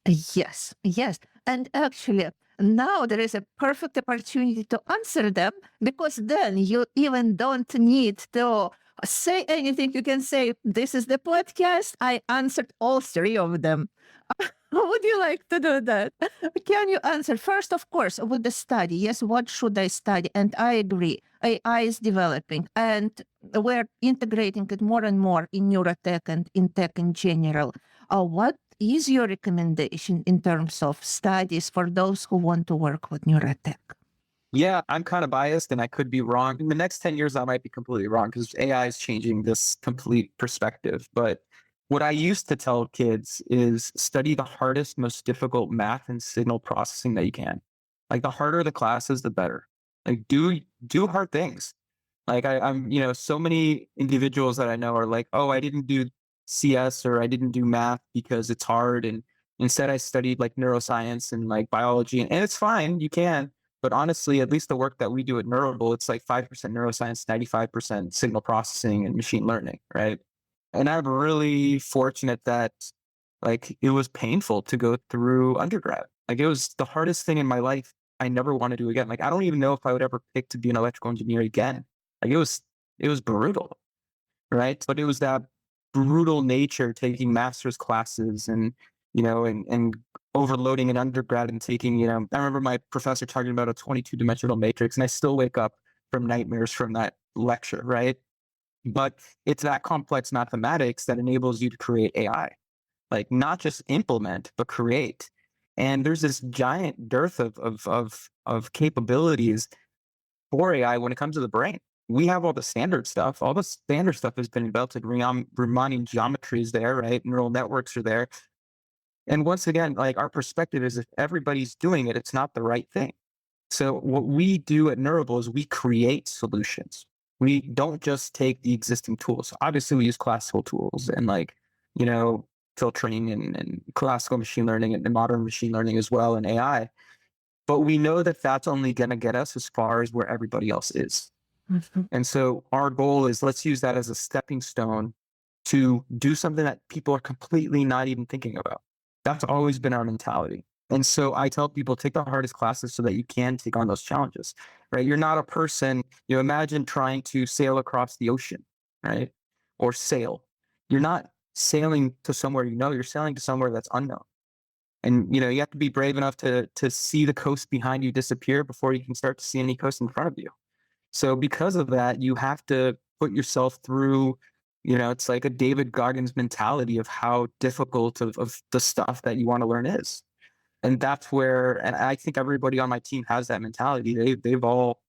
Yes, yes. And actually, now there is a perfect opportunity to answer them because then you even don't need to say anything. You can say, this is the podcast. I answered all three of them. Would you like to do that? Can you answer first, of course, with the study? Yes, what should I study? And I agree. AI is developing and we're integrating it more and more in neurotech and in tech in general. What is your recommendation in terms of studies for those who want to work with neurotech? Yeah, I'm kind of biased and I could be wrong. In the next 10 years, I might be completely wrong because AI is changing this complete perspective. But what I used to tell kids is study the hardest, most difficult math and signal processing that you can. Like the harder the classes, the better. Like do hard things. Like so many individuals that I know are like, oh, I didn't do CS or I didn't do math because it's hard. And instead I studied like neuroscience and like biology. And it's fine, you can. But honestly, at least the work that we do at Neurable, it's like 5% neuroscience, 95% signal processing and machine learning, right? And I'm really fortunate that like it was painful to go through undergrad. Like it was the hardest thing in my life. I never want to do again. Like I don't even know if I would ever pick to be an electrical engineer again. Like it was brutal, right? But it was that brutal nature taking master's classes and overloading an undergrad and taking, I remember my professor talking about a 22 dimensional matrix and I still wake up from nightmares from that lecture, right? But it's that complex mathematics that enables you to create AI, like not just implement, but create. And there's this giant dearth of capabilities for AI when it comes to the brain. We have all the standard stuff. All the standard stuff has been built. Riemannian geometry is there, right? Neural networks are there. And once again, like our perspective is if everybody's doing it, it's not the right thing. So what we do at Neurable is we create solutions. We don't just take the existing tools. Obviously, we use classical tools and like, you know, filtering and classical machine learning and modern machine learning as well and AI. But we know that that's only going to get us as far as where everybody else is. Mhm. And so our goal is let's use that as a stepping stone to do something that people are completely not even thinking about. That's always been our mentality. And so I tell people take the hardest classes so that you can take on those challenges, right? You're not a person, imagine trying to sail across the ocean, right? Or sail. You're not sailing to somewhere you're sailing to somewhere that's unknown. And you have to be brave enough to see the coast behind you disappear before you can start to see any coast in front of you. So because of that, you have to put yourself through, it's like a David Goggins mentality of how difficult of the stuff that you want to learn is. And that's where, and I think everybody on my team has that mentality. They've all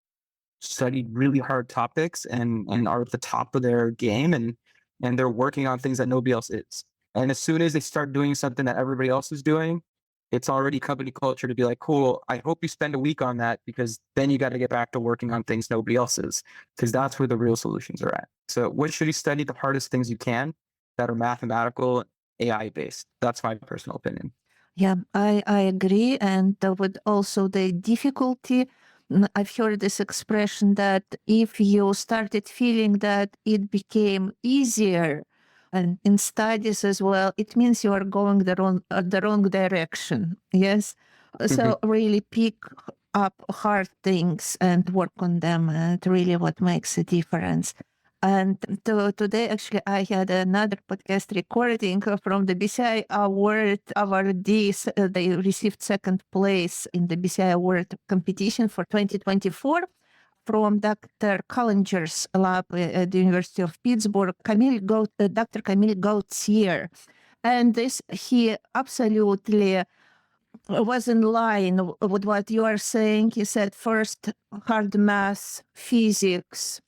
studied really hard topics and are at the top of their game and they're working on things that nobody else is. And as soon as they start doing something that everybody else is doing, it's already company culture to be like, cool, I hope you spend a week on that because then you got to get back to working on things nobody else is, because that's where the real solutions are at. So what should you study? The hardest things you can that are mathematical, AI based. That's my personal opinion. Yeah, I agree. And with also the difficulty, I've heard this expression that if you started feeling that it became easier, and in studies as well, it means you are going the wrong direction. Yes. Mhm. So really pick up hard things and work on them, and really what makes a difference. And today, actually, I had another podcast recording from the BCI Award awardees. They received second place in the BCI Award competition for 2024 from Dr. Collinger's lab at the University of Pittsburgh, Dr. Camille Gauthier. And this, he absolutely was in line with what you are saying. He said first hard math, physics,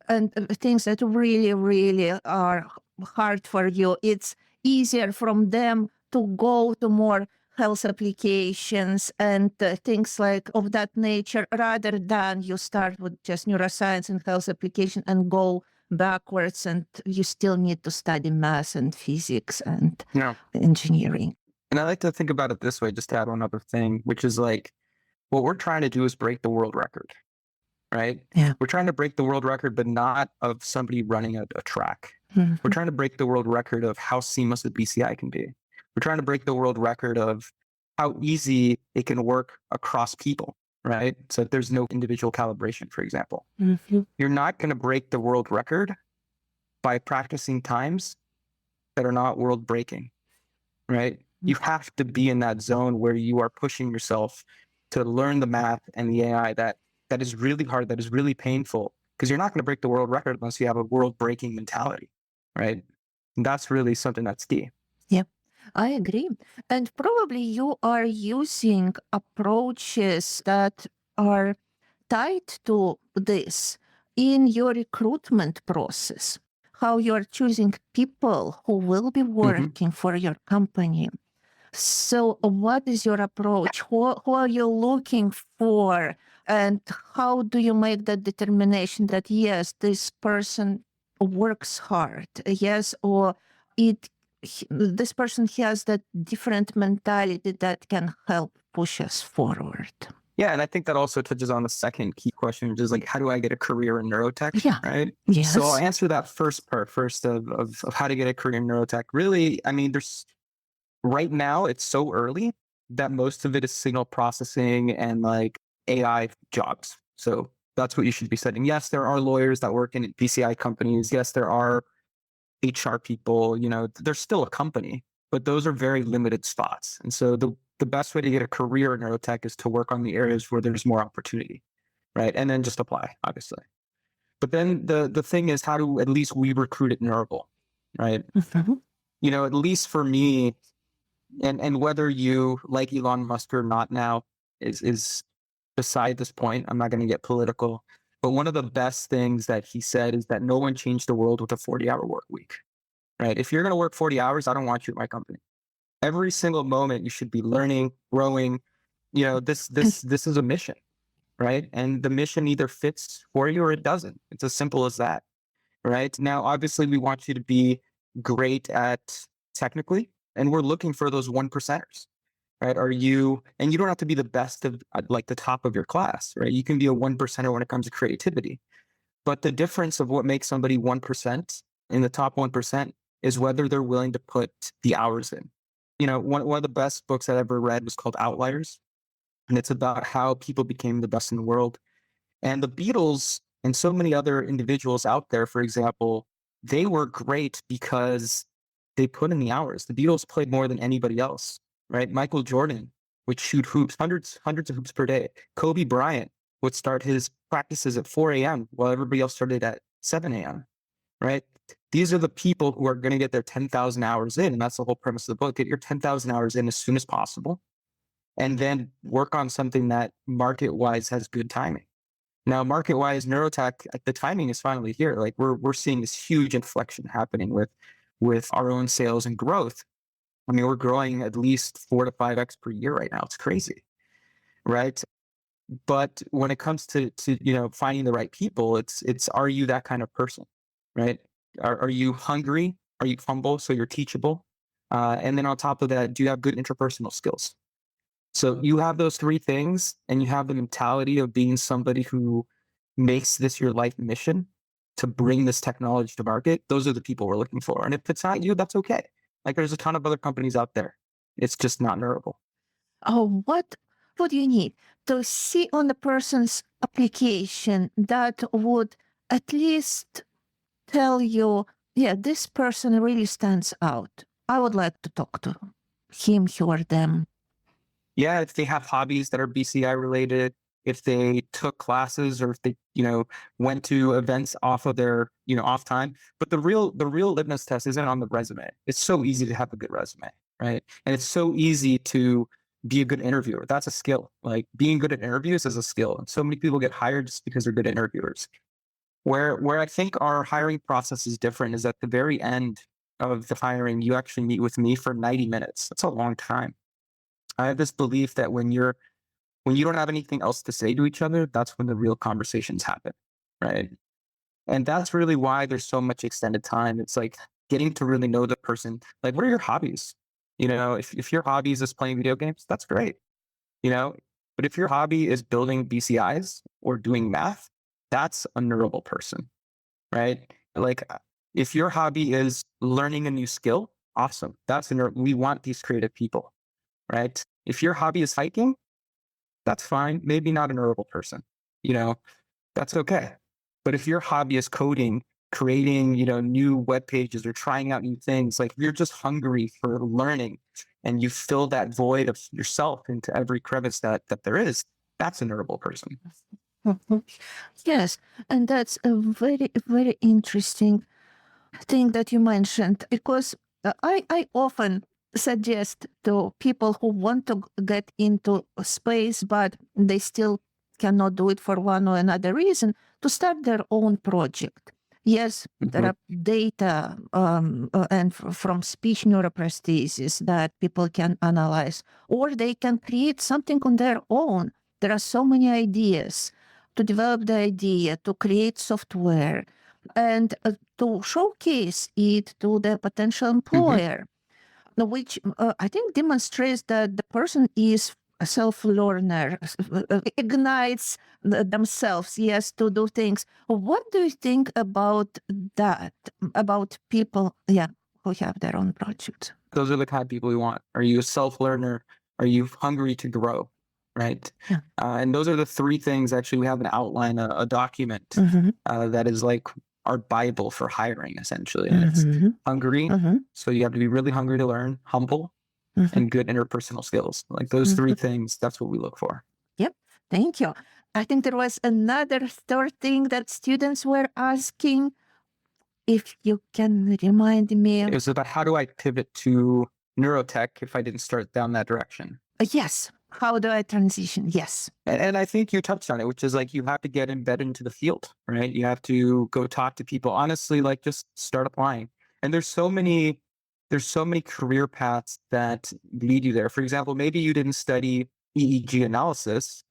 and things that really, really are hard for you. It's easier from them to go to more health applications and things like of that nature, rather than you start with just neuroscience and health application and go backwards, and you still need to study math and physics and Yeah. engineering. And I like to think about it this way, just to add one other thing, which is like what we're trying to do is break the world record, right? Yeah. We're trying to break the world record, but not of somebody running a track. Mhm. We're trying to break the world record of how seamless the BCI can be. We're trying to break the world record of how easy it can work across people, right? So that there's no individual calibration, for example. Mhm. You're not going to break the world record by practicing times that are not world breaking, right? You have to be in that zone where you are pushing yourself to learn the math and the AI that is really hard, that is really painful, because you're not going to break the world record unless you have a world breaking mentality, right? And that's really something that's key. Yeah, I agree. And probably you are using approaches that are tied to this in your recruitment process, how you're choosing people who will be Mhm. working for your company. So, what is your approach? Who are you looking for? And how do you make that determination that, yes, this person works hard? Yes, or this person has that different mentality that can help push us forward. Yeah, and I think that also touches on the second key question, which is like, how do I get a career in neurotech, Yeah. right? So I'll Yes. answer that first part first of how to get a career in neurotech. Really, I mean, there's right now it's so early that most of it is signal processing and like AI jobs. So that's what you should be studying. Yes, there are lawyers that work in PCI companies. Yes, there are HR people, there's still a company, but those are very limited spots. And so the best way to get a career in neurotech is to work on the areas where there's more opportunity, right? And then just apply, obviously. But then the thing is, how do at least we recruit at Neurable, right? Mhm. At least for me, and whether you like Elon Musk or not now is beside this point. I'm not going to get political, but one of the best things that he said is that no one changed the world with a 40-hour work week. Right? If you're going to work 40 hours, I don't want you at my company. Every single moment you should be learning, growing. This is a mission, right? And the mission either fits for you or it doesn't. It's as simple as that, right? Now, obviously, we want you to be great at technically, and we're looking for those one percenters, right? And you don't have to be the best of like the top of your class, right? You can be a one percenter when it comes to creativity. But the difference of what makes somebody 1% in the top 1% is whether they're willing to put the hours in. One of the best books I ever read was called Outliers, and it's about how people became the best in the world. And the Beatles and so many other individuals out there, for example, they were great because they put in the hours. The Beatles played more than anybody else, right? Michael Jordan would shoot hoops, hundreds of hoops per day. Kobe Bryant would start his practices at 4 a.m. while everybody else started at 7 a.m., right? These are the people who are going to get their 10,000 hours in. And that's the whole premise of the book. Get your 10,000 hours in as soon as possible and then work on something that market wise has good timing. Now, market wise, neurotech, the timing is finally here. Like we're seeing this huge inflection happening with with our own sales and growth. I mean, we're growing at least 4 to 5x per year right now. It's crazy, right? But when it comes to finding the right people, it's are you that kind of person, right? Are you hungry? Are you humble? So you're teachable, and then on top of that, do you have good interpersonal skills? So you have those three things, and you have the mentality of being somebody who makes this your life mission to bring this technology to market. Those are the people we're looking for. And if it's not you, that's okay. Like there's a ton of other companies out there. It's just not Neurable. Oh, what would you need to see on the person's application that would at least tell you, yeah, this person really stands out. I would like to talk to him, he, or them. Yeah, if they have hobbies that are BCI related, if they took classes or if they went to events off of their off time. But the real litmus test isn't on the resume. It's so easy to have a good resume, right? And it's so easy to be a good interviewer. That's a skill. Like being good at interviews is a skill. And so many people get hired just because they're good interviewers. Where I think our hiring process is different is at the very end of the hiring, you actually meet with me for 90 minutes. That's a long time. I have this belief that when you don't have anything else to say to each other, that's when the real conversations happen, right? And that's really why there's so much extended time. It's like getting to really know the person. Like, what are your hobbies? If your hobbies is playing video games, that's great. you know, but if your hobby is building BCIs or doing math, that's a Neurable person, right? Like if your hobby is learning a new skill, awesome. We want these creative people, right? If your hobby is hiking, that's fine. Maybe not a Neurable person, you know, that's okay. But if your hobby is coding, creating, new web pages or trying out new things, like you're just hungry for learning and you fill that void of yourself into every crevice that there is, that's a Neurable person. Mhm. Yes, and that's a very, very interesting thing that you mentioned because I often suggest to people who want to get into space, but they still cannot do it for one or another reason, to start their own project. Yes, there are data and from speech neuroprosthesis that people can analyze, or they can create something on their own. There are so many ideas to develop the idea, to create software, and to showcase it to the potential employer, which I think demonstrates that the person is a self-learner, ignites themselves, yes, to do things. What do you think about that, about people, yeah, who have their own projects? Those are the kind of people we want. Are you a self-learner? Are you hungry to grow? Right. Yeah. And those are the three things. Actually, we have an outline, a document that is like our Bible for hiring, essentially. And it's hungry. So you have to be really hungry to learn, humble, and good interpersonal skills. Like those three things, that's what we look for. Yep. Thank you. I think there was another third thing that students were asking. If you can remind me. It was about how do I pivot to neurotech if I didn't start down that direction? Yes. How do I transition? Yes. And I think you touched on it, which is like you have to get embedded into the field, right? You have to go talk to people. Honestly, like just start applying. And there's so many career paths that lead you there. For example, maybe you didn't study EEG analysis,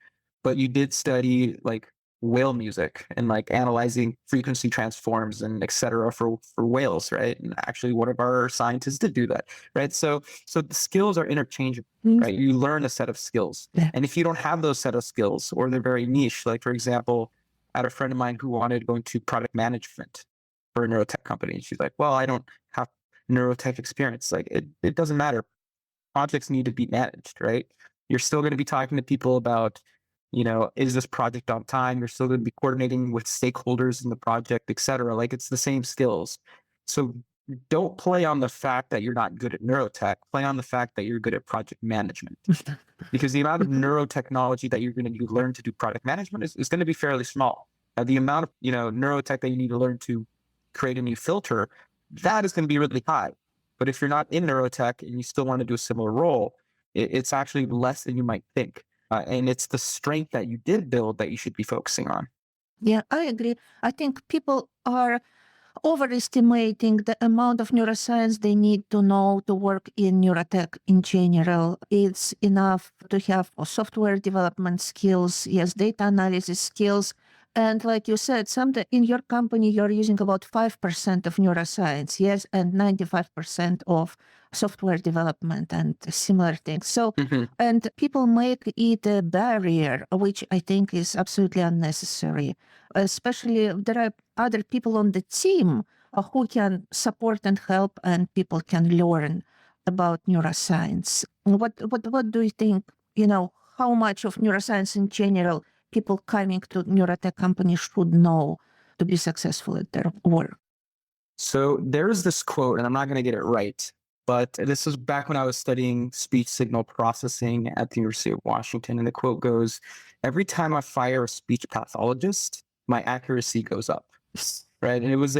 but you did study like whale music and like analyzing frequency transforms and et cetera for whales, right? And actually one of our scientists did do that, right? So the skills are interchangeable, right? You learn a set of skills. Yeah. And if you don't have those set of skills or they're very niche, like for example, I had a friend of mine who wanted to go into product management for a neurotech company. She's like, well, I don't have neurotech experience. Like it doesn't matter. Projects need to be managed, right? You're still going to be talking to people about, is this project on time? You're still going to be coordinating with stakeholders in the project, et cetera. Like it's the same skills. So don't play on the fact that you're not good at neurotech. Play on the fact that you're good at project management. Because the amount of neurotechnology that you're going to learn to do product management is going to be fairly small. The amount of neurotech that you need to learn to create a new filter, that is going to be really high. But if you're not in neurotech and you still want to do a similar role, it's actually less than you might think. And it's the strength that you did build that you should be focusing on. Yeah, I agree. I think people are overestimating the amount of neuroscience they need to know to work in neurotech in general. It's enough to have software development skills, yes, data analysis skills. And like you said, in your company, you're using about 5% of neuroscience, yes, and 95% of software development and similar things. So, Mhm. and people make it a barrier, which I think is absolutely unnecessary. Especially, there are other people on the team who can support and help, and people can learn about neuroscience. What do you think? How much of neuroscience in general people coming to neurotech companies should know to be successful at their work? So there's this quote, and I'm not going to get it right, but this was back when I was studying speech signal processing at the University of Washington. And the quote goes, "Every time I fire a speech pathologist, my accuracy goes up." Right. And it was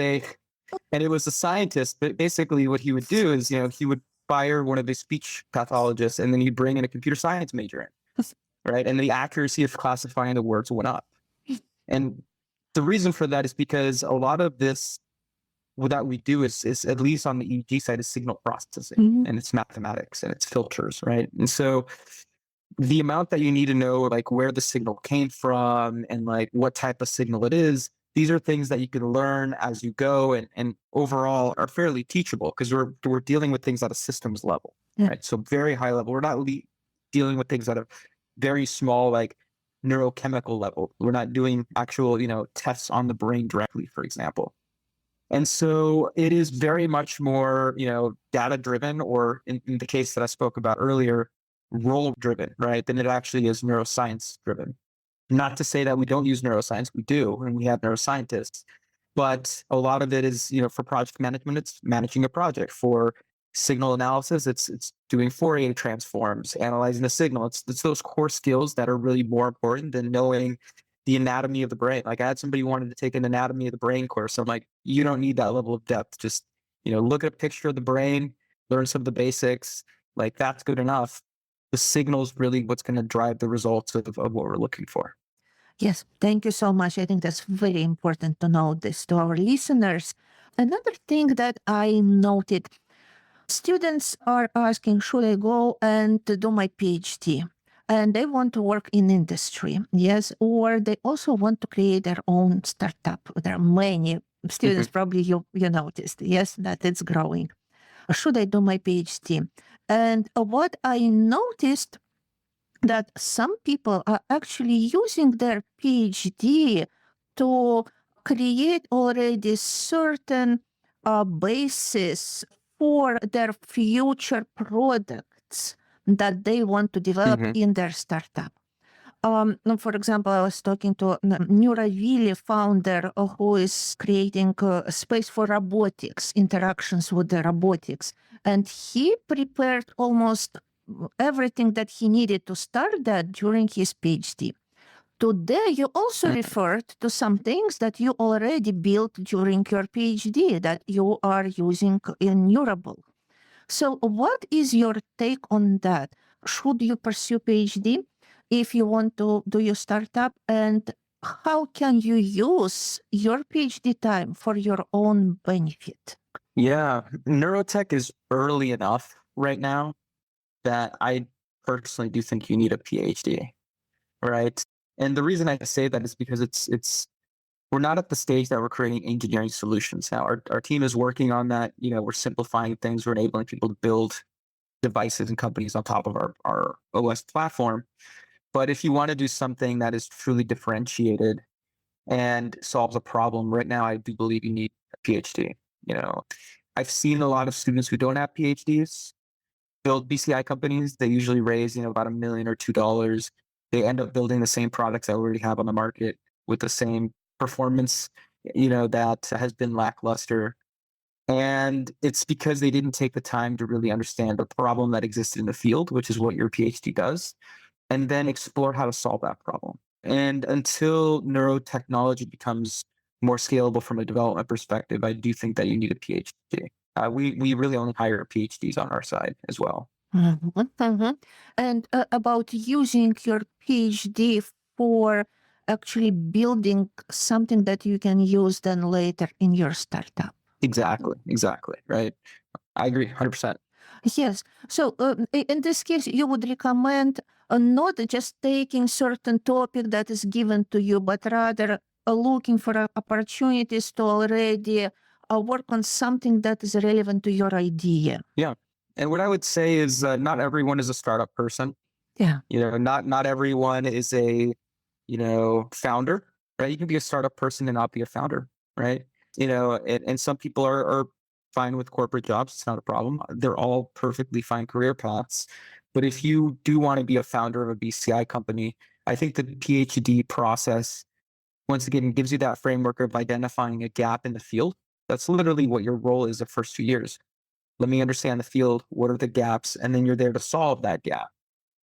a scientist, but basically what he would do is, he would fire one of the speech pathologists and then he'd bring in a computer science major in, right? And the accuracy of classifying the words went up. And the reason for that is because a lot of this, what that we do is at least on the EEG side, is signal processing Mhm. and it's mathematics and it's filters, right? And so the amount that you need to know, like where the signal came from and like what type of signal it is, these are things that you can learn as you go and overall are fairly teachable because we're dealing with things at a systems level, Yeah. right? So very high level. We're not dealing with things at a very small, like neurochemical level. We're not doing actual, tests on the brain directly, for example. And so it is very much more, data driven, or in the case that I spoke about earlier, role driven, right? Than it actually is neuroscience driven. Not to say that we don't use neuroscience, we do, and we have neuroscientists, but a lot of it is, for project management, it's managing a project. For signal analysis, it's doing Fourier transforms, analyzing the signal. It's those core skills that are really more important than knowing the anatomy of the brain. Like I had somebody who wanted to take an anatomy of the brain course. I'm like, you don't need that level of depth. Just, look at a picture of the brain, learn some of the basics. Like that's good enough. The signal is really what's going to drive the results of what we're looking for. Yes, thank you so much. I think that's very important to know this to our listeners. Another thing that I noted, students are asking, should I go and do my PhD? And they want to work in industry, yes, or they also want to create their own startup. There are many students, Mhm. probably you noticed, yes, that it's growing. Should I do my PhD? And what I noticed that some people are actually using their PhD to create already certain basis for their future products that they want to develop Mhm. in their startup. For example, I was talking to Neurable founder who is creating a space for robotics, interactions with the robotics. And he prepared almost everything that he needed to start that during his PhD. Today, you also referred to some things that you already built during your PhD that you are using in Neurable. So, what is your take on that? Should you pursue PhD if you want to do your startup? And how can you use your PhD time for your own benefit? Yeah, neurotech is early enough right now that I personally do think you need a PhD, right? And the reason I say that is because it's we're not at the stage that we're creating engineering solutions now. Our team is working on that. We're simplifying things. We're enabling people to build devices and companies on top of our OS platform. But if you want to do something that is truly differentiated and solves a problem, right now I do believe you need a PhD. You know, I've seen a lot of students who don't have PhDs build BCI companies. They usually raise, about $1 million or $2. They end up building the same products that we already have on the market with the same performance, that has been lackluster. And it's because they didn't take the time to really understand the problem that existed in the field, which is what your PhD does, and then explore how to solve that problem. And until neurotechnology becomes more scalable from a development perspective, I do think that you need a PhD. We really only hire PhDs on our side as well. Mhm, mhm. And about using your PhD for actually building something that you can use then later in your startup. Exactly. Right. I agree 100%. Yes. So in this case, you would recommend not just taking certain topic that is given to you, but rather looking for opportunities to already work on something that is relevant to your idea. Yeah. And what I would say is not everyone is a startup person. Yeah. Not everyone is a, founder, right? You can be a startup person and not be a founder, right? And some people are fine with corporate jobs. It's not a problem. They're all perfectly fine career paths. But if you do want to be a founder of a BCI company, I think the PhD process, once again, gives you that framework of identifying a gap in the field. That's literally what your role is the first 2 years. Let me understand the field. What are the gaps? And then you're there to solve that gap.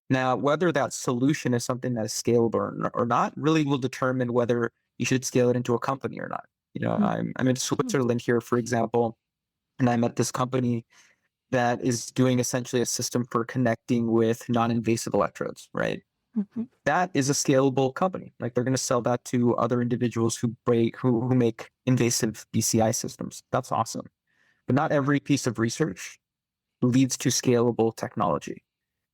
Now, whether that solution is something that is scalable or not really will determine whether you should scale it into a company or not. Mm. I'm in Switzerland here, for example, and I'm at this company that is doing essentially a system for connecting with non-invasive electrodes, right? Mhm. That is a scalable company. Like they're going to sell that to other individuals who make invasive BCI systems. That's awesome. But not every piece of research leads to scalable technology,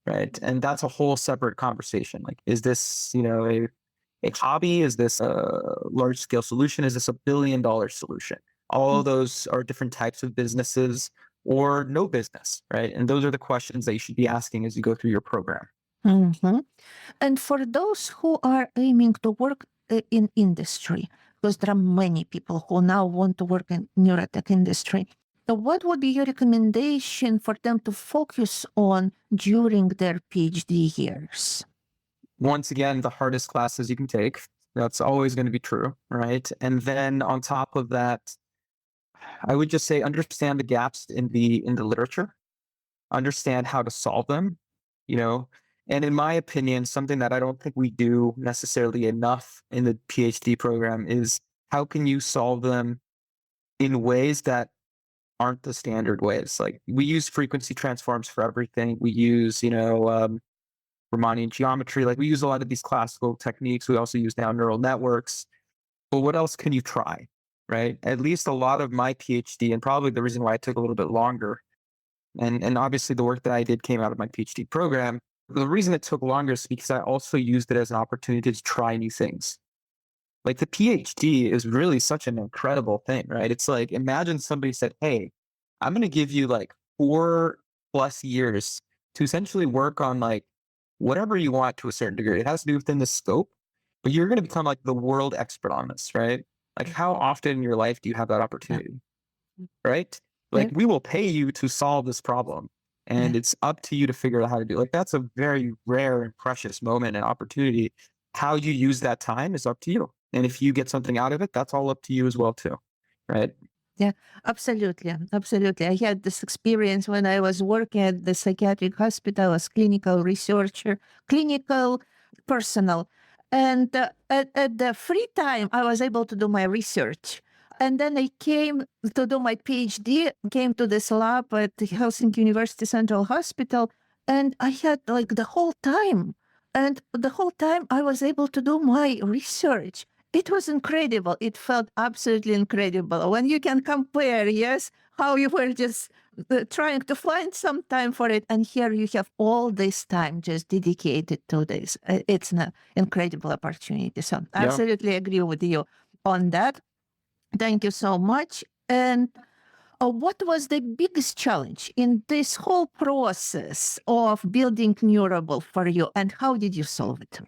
right? And that's a whole separate conversation. Like, is this, a hobby? Is this a large scale solution? Is this $1 billion solution? All of those are different types of businesses or no business, right? And those are the questions that you should be asking as you go through your program. Mhm. And for those who are aiming to work in industry, because there are many people who now want to work in neurotech industry, so what would be your recommendation for them to focus on during their PhD years? Once again, the hardest classes you can take. That's always going to be true, right? And then on top of that, I would just say understand the gaps in the literature, understand how to solve them, you know. And in my opinion, something that I don't think we do necessarily enough in the PhD program is how can you solve them in ways that aren't the standard ways. Like we use frequency transforms for everything. We use, Riemannian geometry. Like we use a lot of these classical techniques. We also use now neural networks. But what else can you try? Right? At least a lot of my PhD, and probably the reason why it took a little bit longer, and obviously the work that I did came out of my PhD program. The reason it took longer is because I also used it as an opportunity to try new things. Like the PhD is really such an incredible thing, right? It's like imagine somebody said, "Hey, I'm going to give you like 4+ years to essentially work on like whatever you want to a certain degree. It has to do within the scope, but you're going to become like the world expert on this, right? Like how often in your life do you have that Yeah. opportunity, right? Yeah. Like we will pay you to solve this problem, Yeah. and it's up to you to figure out how to do it. Like that's a very rare and precious moment and opportunity. How you use that time is up to you. And if you get something out of it, that's all up to you as well too, right? Yeah, absolutely. Absolutely. I had this experience when I was working at the psychiatric hospital as clinical researcher, clinical personnel. And at the free time, I was able to do my research. And then I came to do my PhD, came to this lab at the Helsinki University Central Hospital, and I had like the whole time. And the whole time I was able to do my research. It was incredible. It felt absolutely incredible. When you can compare, yes, how you were just trying to find some time for it, and here you have all this time just dedicated to this. It's an incredible opportunity. So, Yeah. absolutely agree with you on that. Thank you so much. And what was the biggest challenge in this whole process of building Neurable for you, and how did you solve it?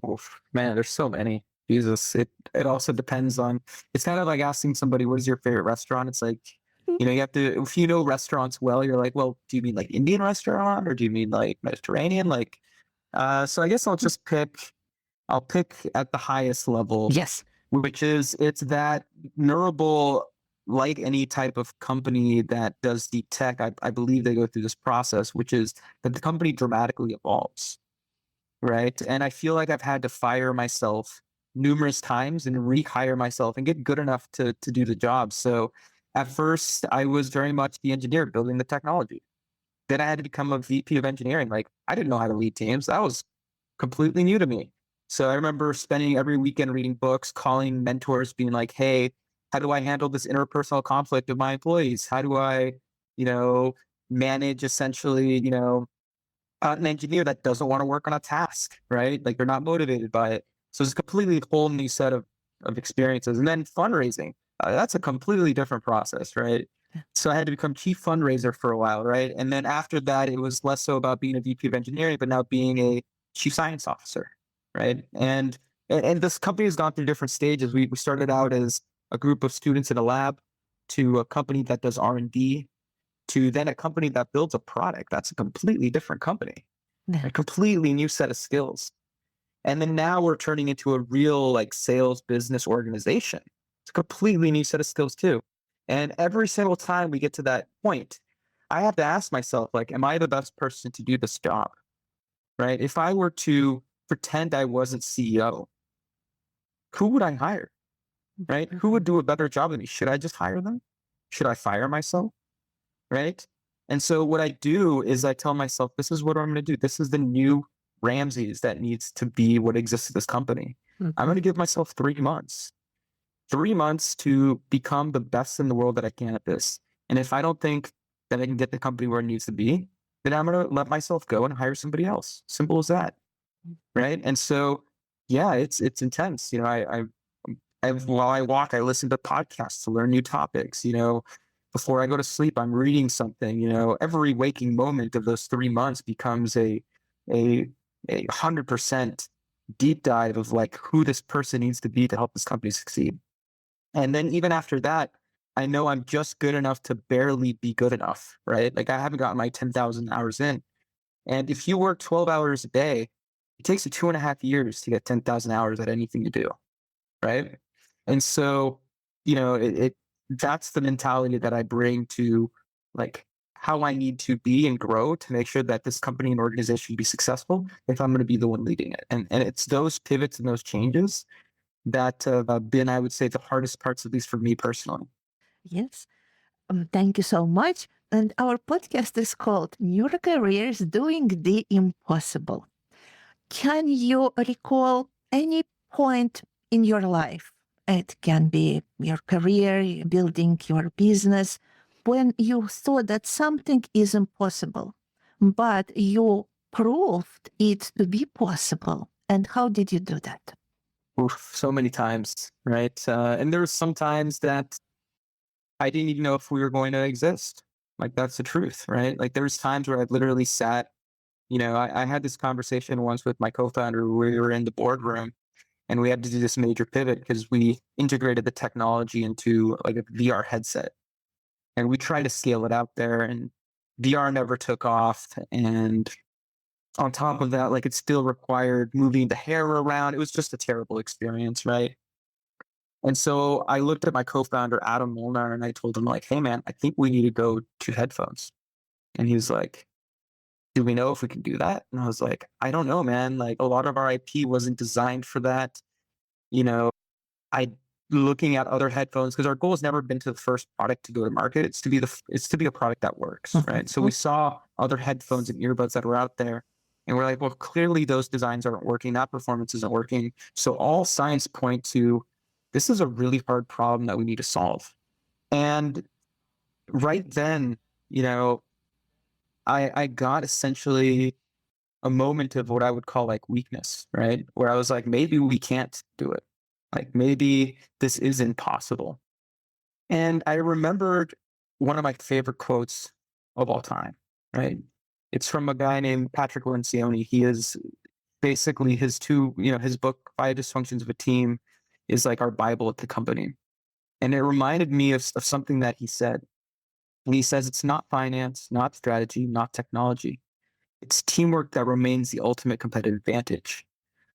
Oof, man, there's so many. Jesus, it also depends on. It's kind of like asking somebody, "What is your favorite restaurant?" It's like, you have to. If you know restaurants well, you're like, "Well, do you mean like Indian restaurant or do you mean like Mediterranean?" Like, so I guess I'll just pick. I'll pick at the highest level, Yes. which is it's that Neurable, like any type of company that does deep tech. I believe they go through this process, which is that the company dramatically evolves. Right. And I feel like I've had to fire myself numerous times and rehire myself and get good enough to do the job. So at first I was very much the engineer building the technology. Then I had to become a VP of engineering. Like I didn't know how to lead teams. That was completely new to me. So I remember spending every weekend reading books, calling mentors, being like, hey, how do I handle this interpersonal conflict of my employees? How do I, you know, manage essentially, an engineer that doesn't want to work on a task, right? Like they're not motivated by it. So it's a completely whole new set of experiences. And then fundraising, that's a completely different process, right? So I had to become chief fundraiser for a while, right? And then after that, it was less so about being a VP of engineering, but now being a chief science officer, right? And this company has gone through different stages. We started out as a group of students in a lab to a company that does R&D to then a company that builds a product. That's a completely different company, Yeah. a completely new set of skills. And then now we're turning into a real like sales business organization. It's a completely new set of skills too. And every single time we get to that point, I have to ask myself, like, am I the best person to do this job? Right? If I were to pretend I wasn't CEO, who would I hire? Right? Who would do a better job than me? Should I just hire them? Should I fire myself? Right? And so what I do is I tell myself, this is what I'm going to do. This is the new Ramses that needs to be what exists at this company. I'm going to give myself 3 months, 3 months to become the best in the world that I can at this. And if I don't think that I can get the company where it needs to be, then I'm going to let myself go and hire somebody else. Simple as that. Right. And so, yeah, it's intense. While I walk, I listen to podcasts to learn new topics. Before I go to sleep, I'm reading something. Every waking moment of those 3 months becomes a 100% deep dive of like who this person needs to be to help this company succeed. And then even after that, I know I'm just good enough to barely be good enough, right? Like I haven't gotten my 10,000 hours in. And if you work 12 hours a day, it takes you 2.5 years to get 10,000 hours at anything you do, right? And so, that's the mentality that I bring to like how I need to be and grow to make sure that this company and organization be successful if I'm going to be the one leading it. And it's those pivots and those changes that have been, I would say, the hardest parts, at least for me personally. Yes. Thank you so much. And our podcast is called Neurocareers Doing the Impossible. Can you recall any point in your life? It can be your career, building your business, when you thought that something is impossible, but you proved it to be possible. And how did you do that? Oof, so many times, right? And there were some times that I didn't even know if we were going to exist. Like that's the truth, right? Like there's times where I've literally sat, I had this conversation once with my co-founder. We were in the boardroom and we had to do this major pivot because we integrated the technology into like a VR headset and we tried to scale it out there and VR never took off. And on top of that, like it still required moving the hair around. It was just a terrible experience, right? And so I looked at my co-founder, Adam Molnar, and I told him like, hey man, I think we need to go to headphones. And he was like, do we know if we can do that? And I was like, I don't know, man. Like a lot of our IP wasn't designed for that. You know, I looking at other headphones because our goal has never been to the first product to go to market. It's to be a product that works, right? So we saw other headphones and earbuds that were out there, and we're like, well, clearly those designs aren't working. That performance isn't working. So all signs point to this is a really hard problem that we need to solve. And right then, you know, I got essentially a moment of what I would call like weakness, right? Where I was like, maybe we can't do it. Like maybe this is impossible. And I remembered one of my favorite quotes of all time, right? It's from a guy named Patrick Lencioni. He is basically his book, Five Dysfunctions of a Team, is like our Bible at the company. And it reminded me of something that he said. And he says, it's not finance, not strategy, not technology. It's teamwork that remains the ultimate competitive advantage,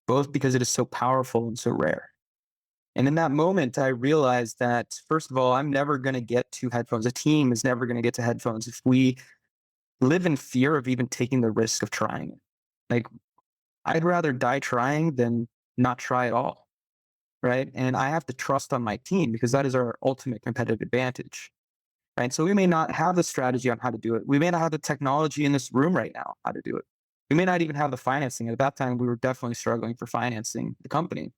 both because it is so powerful and so rare. And in that moment, I realized that, first of all, I'm never going to get to headphones. A team is never going to get to headphones if we live in fear of even taking the risk of trying it. Like, I'd rather die trying than not try at all. Right. And I have to trust on my team because that is our ultimate competitive advantage. Right. So we may not have the strategy on how to do it. We may not have the technology in this room right now, how to do it. We may not even have the financing. At that time, we were definitely struggling for financing the company.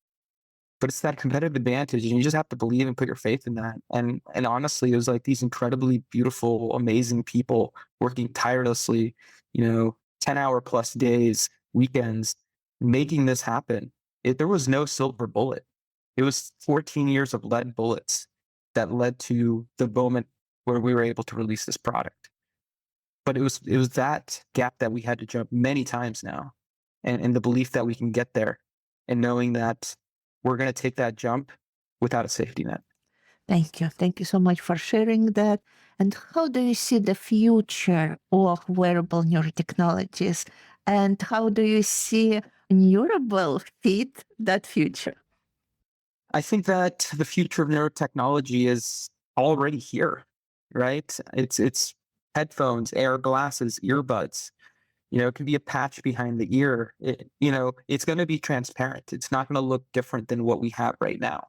But it's that competitive advantage, and you just have to believe and put your faith in that. And honestly, it was like these incredibly beautiful, amazing people working tirelessly, 10-hour plus days, weekends, making this happen. There was no silver bullet. It was 14 years of lead bullets that led to the moment where we were able to release this product. But it was that gap that we had to jump many times now, and the belief that we can get there, and knowing that we're going to take that jump without a safety net. Thank you. Thank you so much for sharing that. And how do you see the future of wearable neurotechnologies? And how do you see Neurable fit that future? I think that the future of neurotechnology is already here, right? It's headphones, AR glasses, earbuds. It can be a patch behind the ear. It's going to be transparent. It's not going to look different than what we have right now.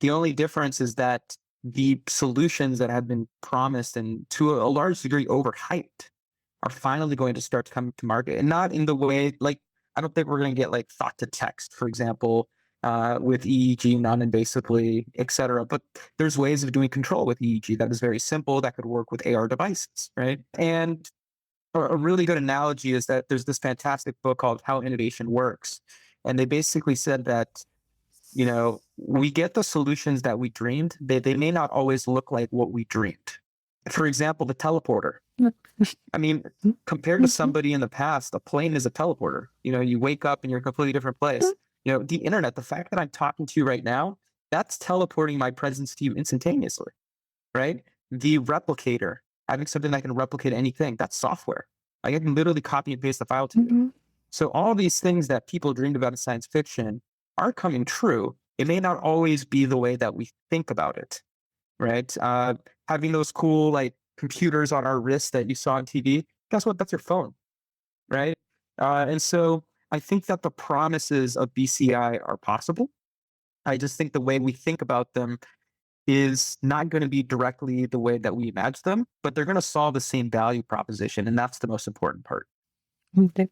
The only difference is that the solutions that have been promised and to a large degree overhyped are finally going to start to come to market, and not in the way like I don't think we're going to get like thought to text, for example, with EEG non-invasively, et cetera. But there's ways of doing control with EEG that is very simple that could work with AR devices, right? And a really good analogy is that there's this fantastic book called How Innovation Works, and they basically said that we get the solutions that we dreamed. They may not always look like what we dreamed. For example, the teleporter. I mean, compared to somebody in the past, a plane is a teleporter. You wake up and you're in a completely different place. The internet, the fact that I'm talking to you right now, that's teleporting my presence to you instantaneously, right? The replicator, having something that can replicate anything, that's software. I can literally copy and paste the file to you. So all these things that people dreamed about in science fiction are coming true. It may not always be the way that we think about it, right? Having those cool like computers on our wrist that you saw on TV, guess what? That's your phone, right? And so I think that the promises of BCI are possible. I just think the way we think about them is not going to be directly the way that we imagine them, but they're going to solve the same value proposition. And that's the most important part. Okay.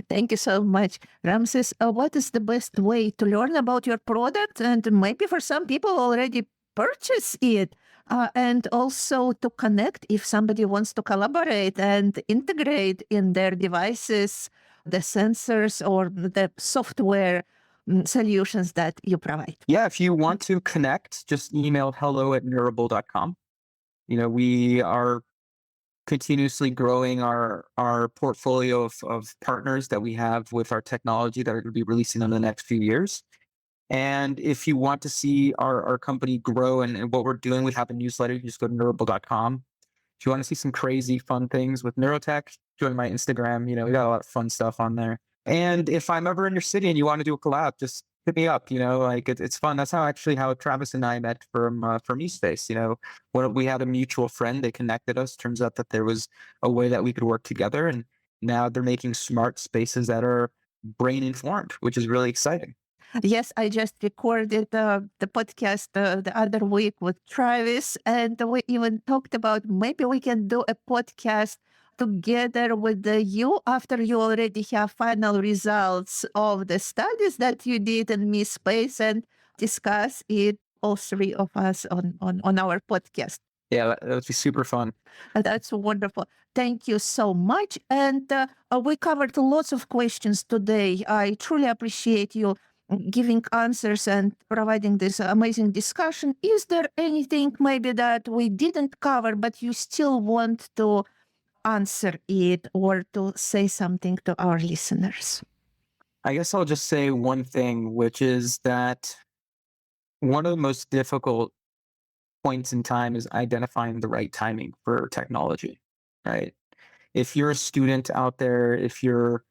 Thank you so much, Ramses. What is the best way to learn about your product? And maybe for some people already purchase it. And also to connect if somebody wants to collaborate and integrate in their devices the sensors or the software solutions that you provide. Yeah, if you want to connect, just email hello@neurable.com. We are continuously growing our portfolio of partners that we have with our technology that are going to be releasing in the next few years. And if you want to see our company grow and what we're doing, we have a newsletter. You just go to neurable.com. If you want to see some crazy fun things with Neurotech, join my Instagram. We got a lot of fun stuff on there. And if I'm ever in your city and you want to do a collab, just hit me up. It's fun. That's how Travis and I met from eSpace. When we had a mutual friend, they connected us. Turns out that there was a way that we could work together, and now they're making smart spaces that are brain informed, which is really exciting. Yes, I just recorded the podcast the other week with Travis, and we even talked about maybe we can do a podcast together with you after you already have final results of the studies that you did in Mi Space and discuss it, all three of us, on our podcast. Yeah, that would be super fun. That's wonderful. Thank you so much. And we covered lots of questions today. I truly appreciate you giving answers and providing this amazing discussion. Is there anything maybe that we didn't cover, but you still want to answer it or to say something to our listeners? I guess I'll just say one thing, which is that one of the most difficult points in time is identifying the right timing for technology, right? If you're a student out there, if you're,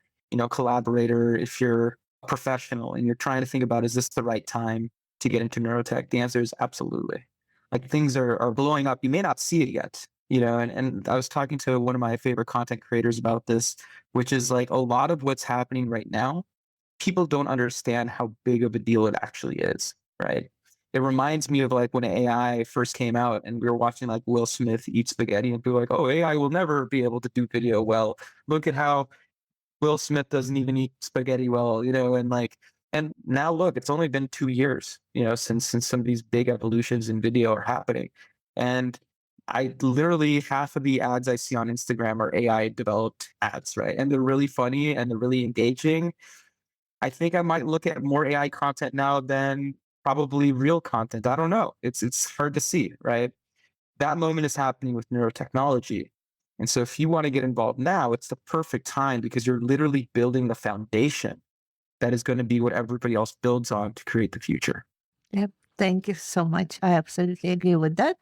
collaborator, if you're a professional and you're trying to think about, is this the right time to get into neurotech? The answer is absolutely. Like things are blowing up. You may not see it yet, and I was talking to one of my favorite content creators about this, which is like a lot of what's happening right now, people don't understand how big of a deal it actually is, right? It reminds me of like when AI first came out and we were watching like Will Smith eat spaghetti and people were like, oh, AI will never be able to do video well. Look Will Smith doesn't even eat spaghetti well, and now look, it's only been 2 years, since some of these big evolutions in video are happening. And I literally half of the ads I see on Instagram are AI developed ads, right? And they're really funny and they're really engaging. I think I might look at more AI content now than probably real content. I don't know. It's hard to see, right? That moment is happening with neurotechnology. And so if you want to get involved now, it's the perfect time because you're literally building the foundation that is going to be what everybody else builds on to create the future. Yep. Thank you so much. I absolutely agree with that.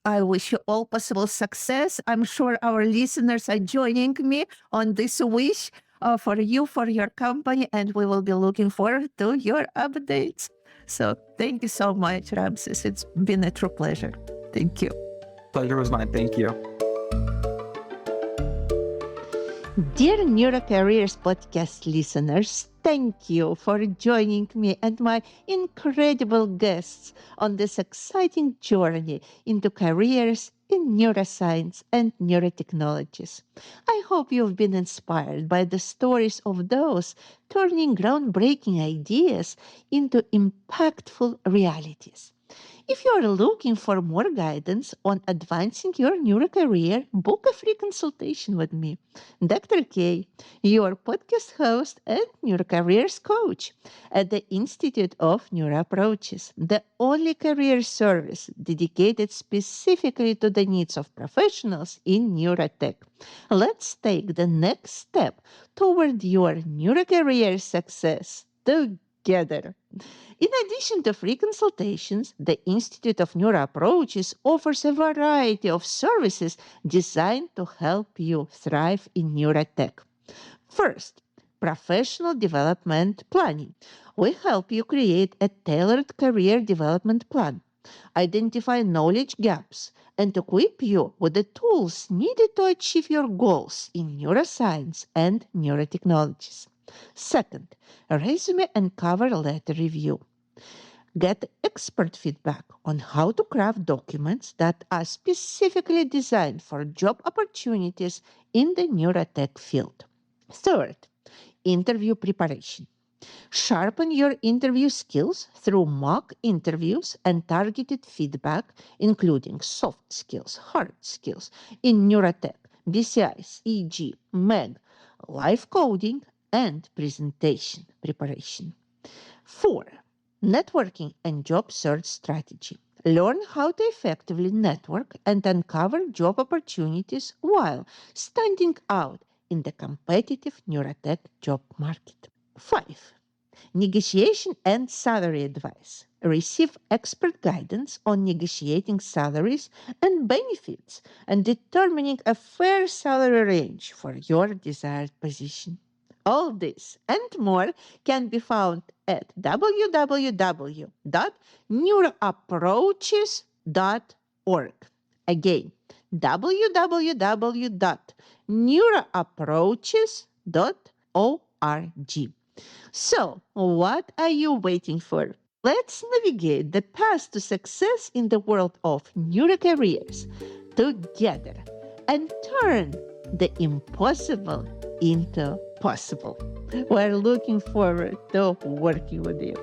I wish you all possible success. I'm sure our listeners are joining me on this wish for you, for your company, and we will be looking forward to your updates. So thank you so much, Ramses. It's been a true pleasure. Thank you. Pleasure was mine. Thank you. Dear Neurocareers podcast listeners, thank you for joining me and my incredible guests on this exciting journey into careers in neuroscience and neurotechnologies. I hope you've been inspired by the stories of those turning groundbreaking ideas into impactful realities. If you are looking for more guidance on advancing your neurocareer, book a free consultation with me, Dr. K, your podcast host and Neurocareers coach at the Institute of Neuroapproaches, the only career service dedicated specifically to the needs of professionals in neurotech. Let's take the next step toward your neurocareer success together. In addition to free consultations, the Institute of Neuroapproaches offers a variety of services designed to help you thrive in neurotech. First, professional development planning. We help you create a tailored career development plan, identify knowledge gaps, and equip you with the tools needed to achieve your goals in neuroscience and neurotechnologies. Second, resume and cover letter review. Get expert feedback on how to craft documents that are specifically designed for job opportunities in the neurotech field. Third, interview preparation. Sharpen your interview skills through mock interviews and targeted feedback, including soft skills, hard skills in neurotech, BCIs, EG, MEG, live coding, and presentation preparation. 4. Networking and job search strategy. Learn how to effectively network and uncover job opportunities while standing out in the competitive neurotech job market. 5. Negotiation and salary advice. Receive expert guidance on negotiating salaries and benefits and determining a fair salary range for your desired position. All this and more can be found at www.neuroapproaches.org. Again, www.neuroapproaches.org. So, what are you waiting for? Let's navigate the path to success in the world of neurocareers together and turn the impossible into possible. We're looking forward to working with you.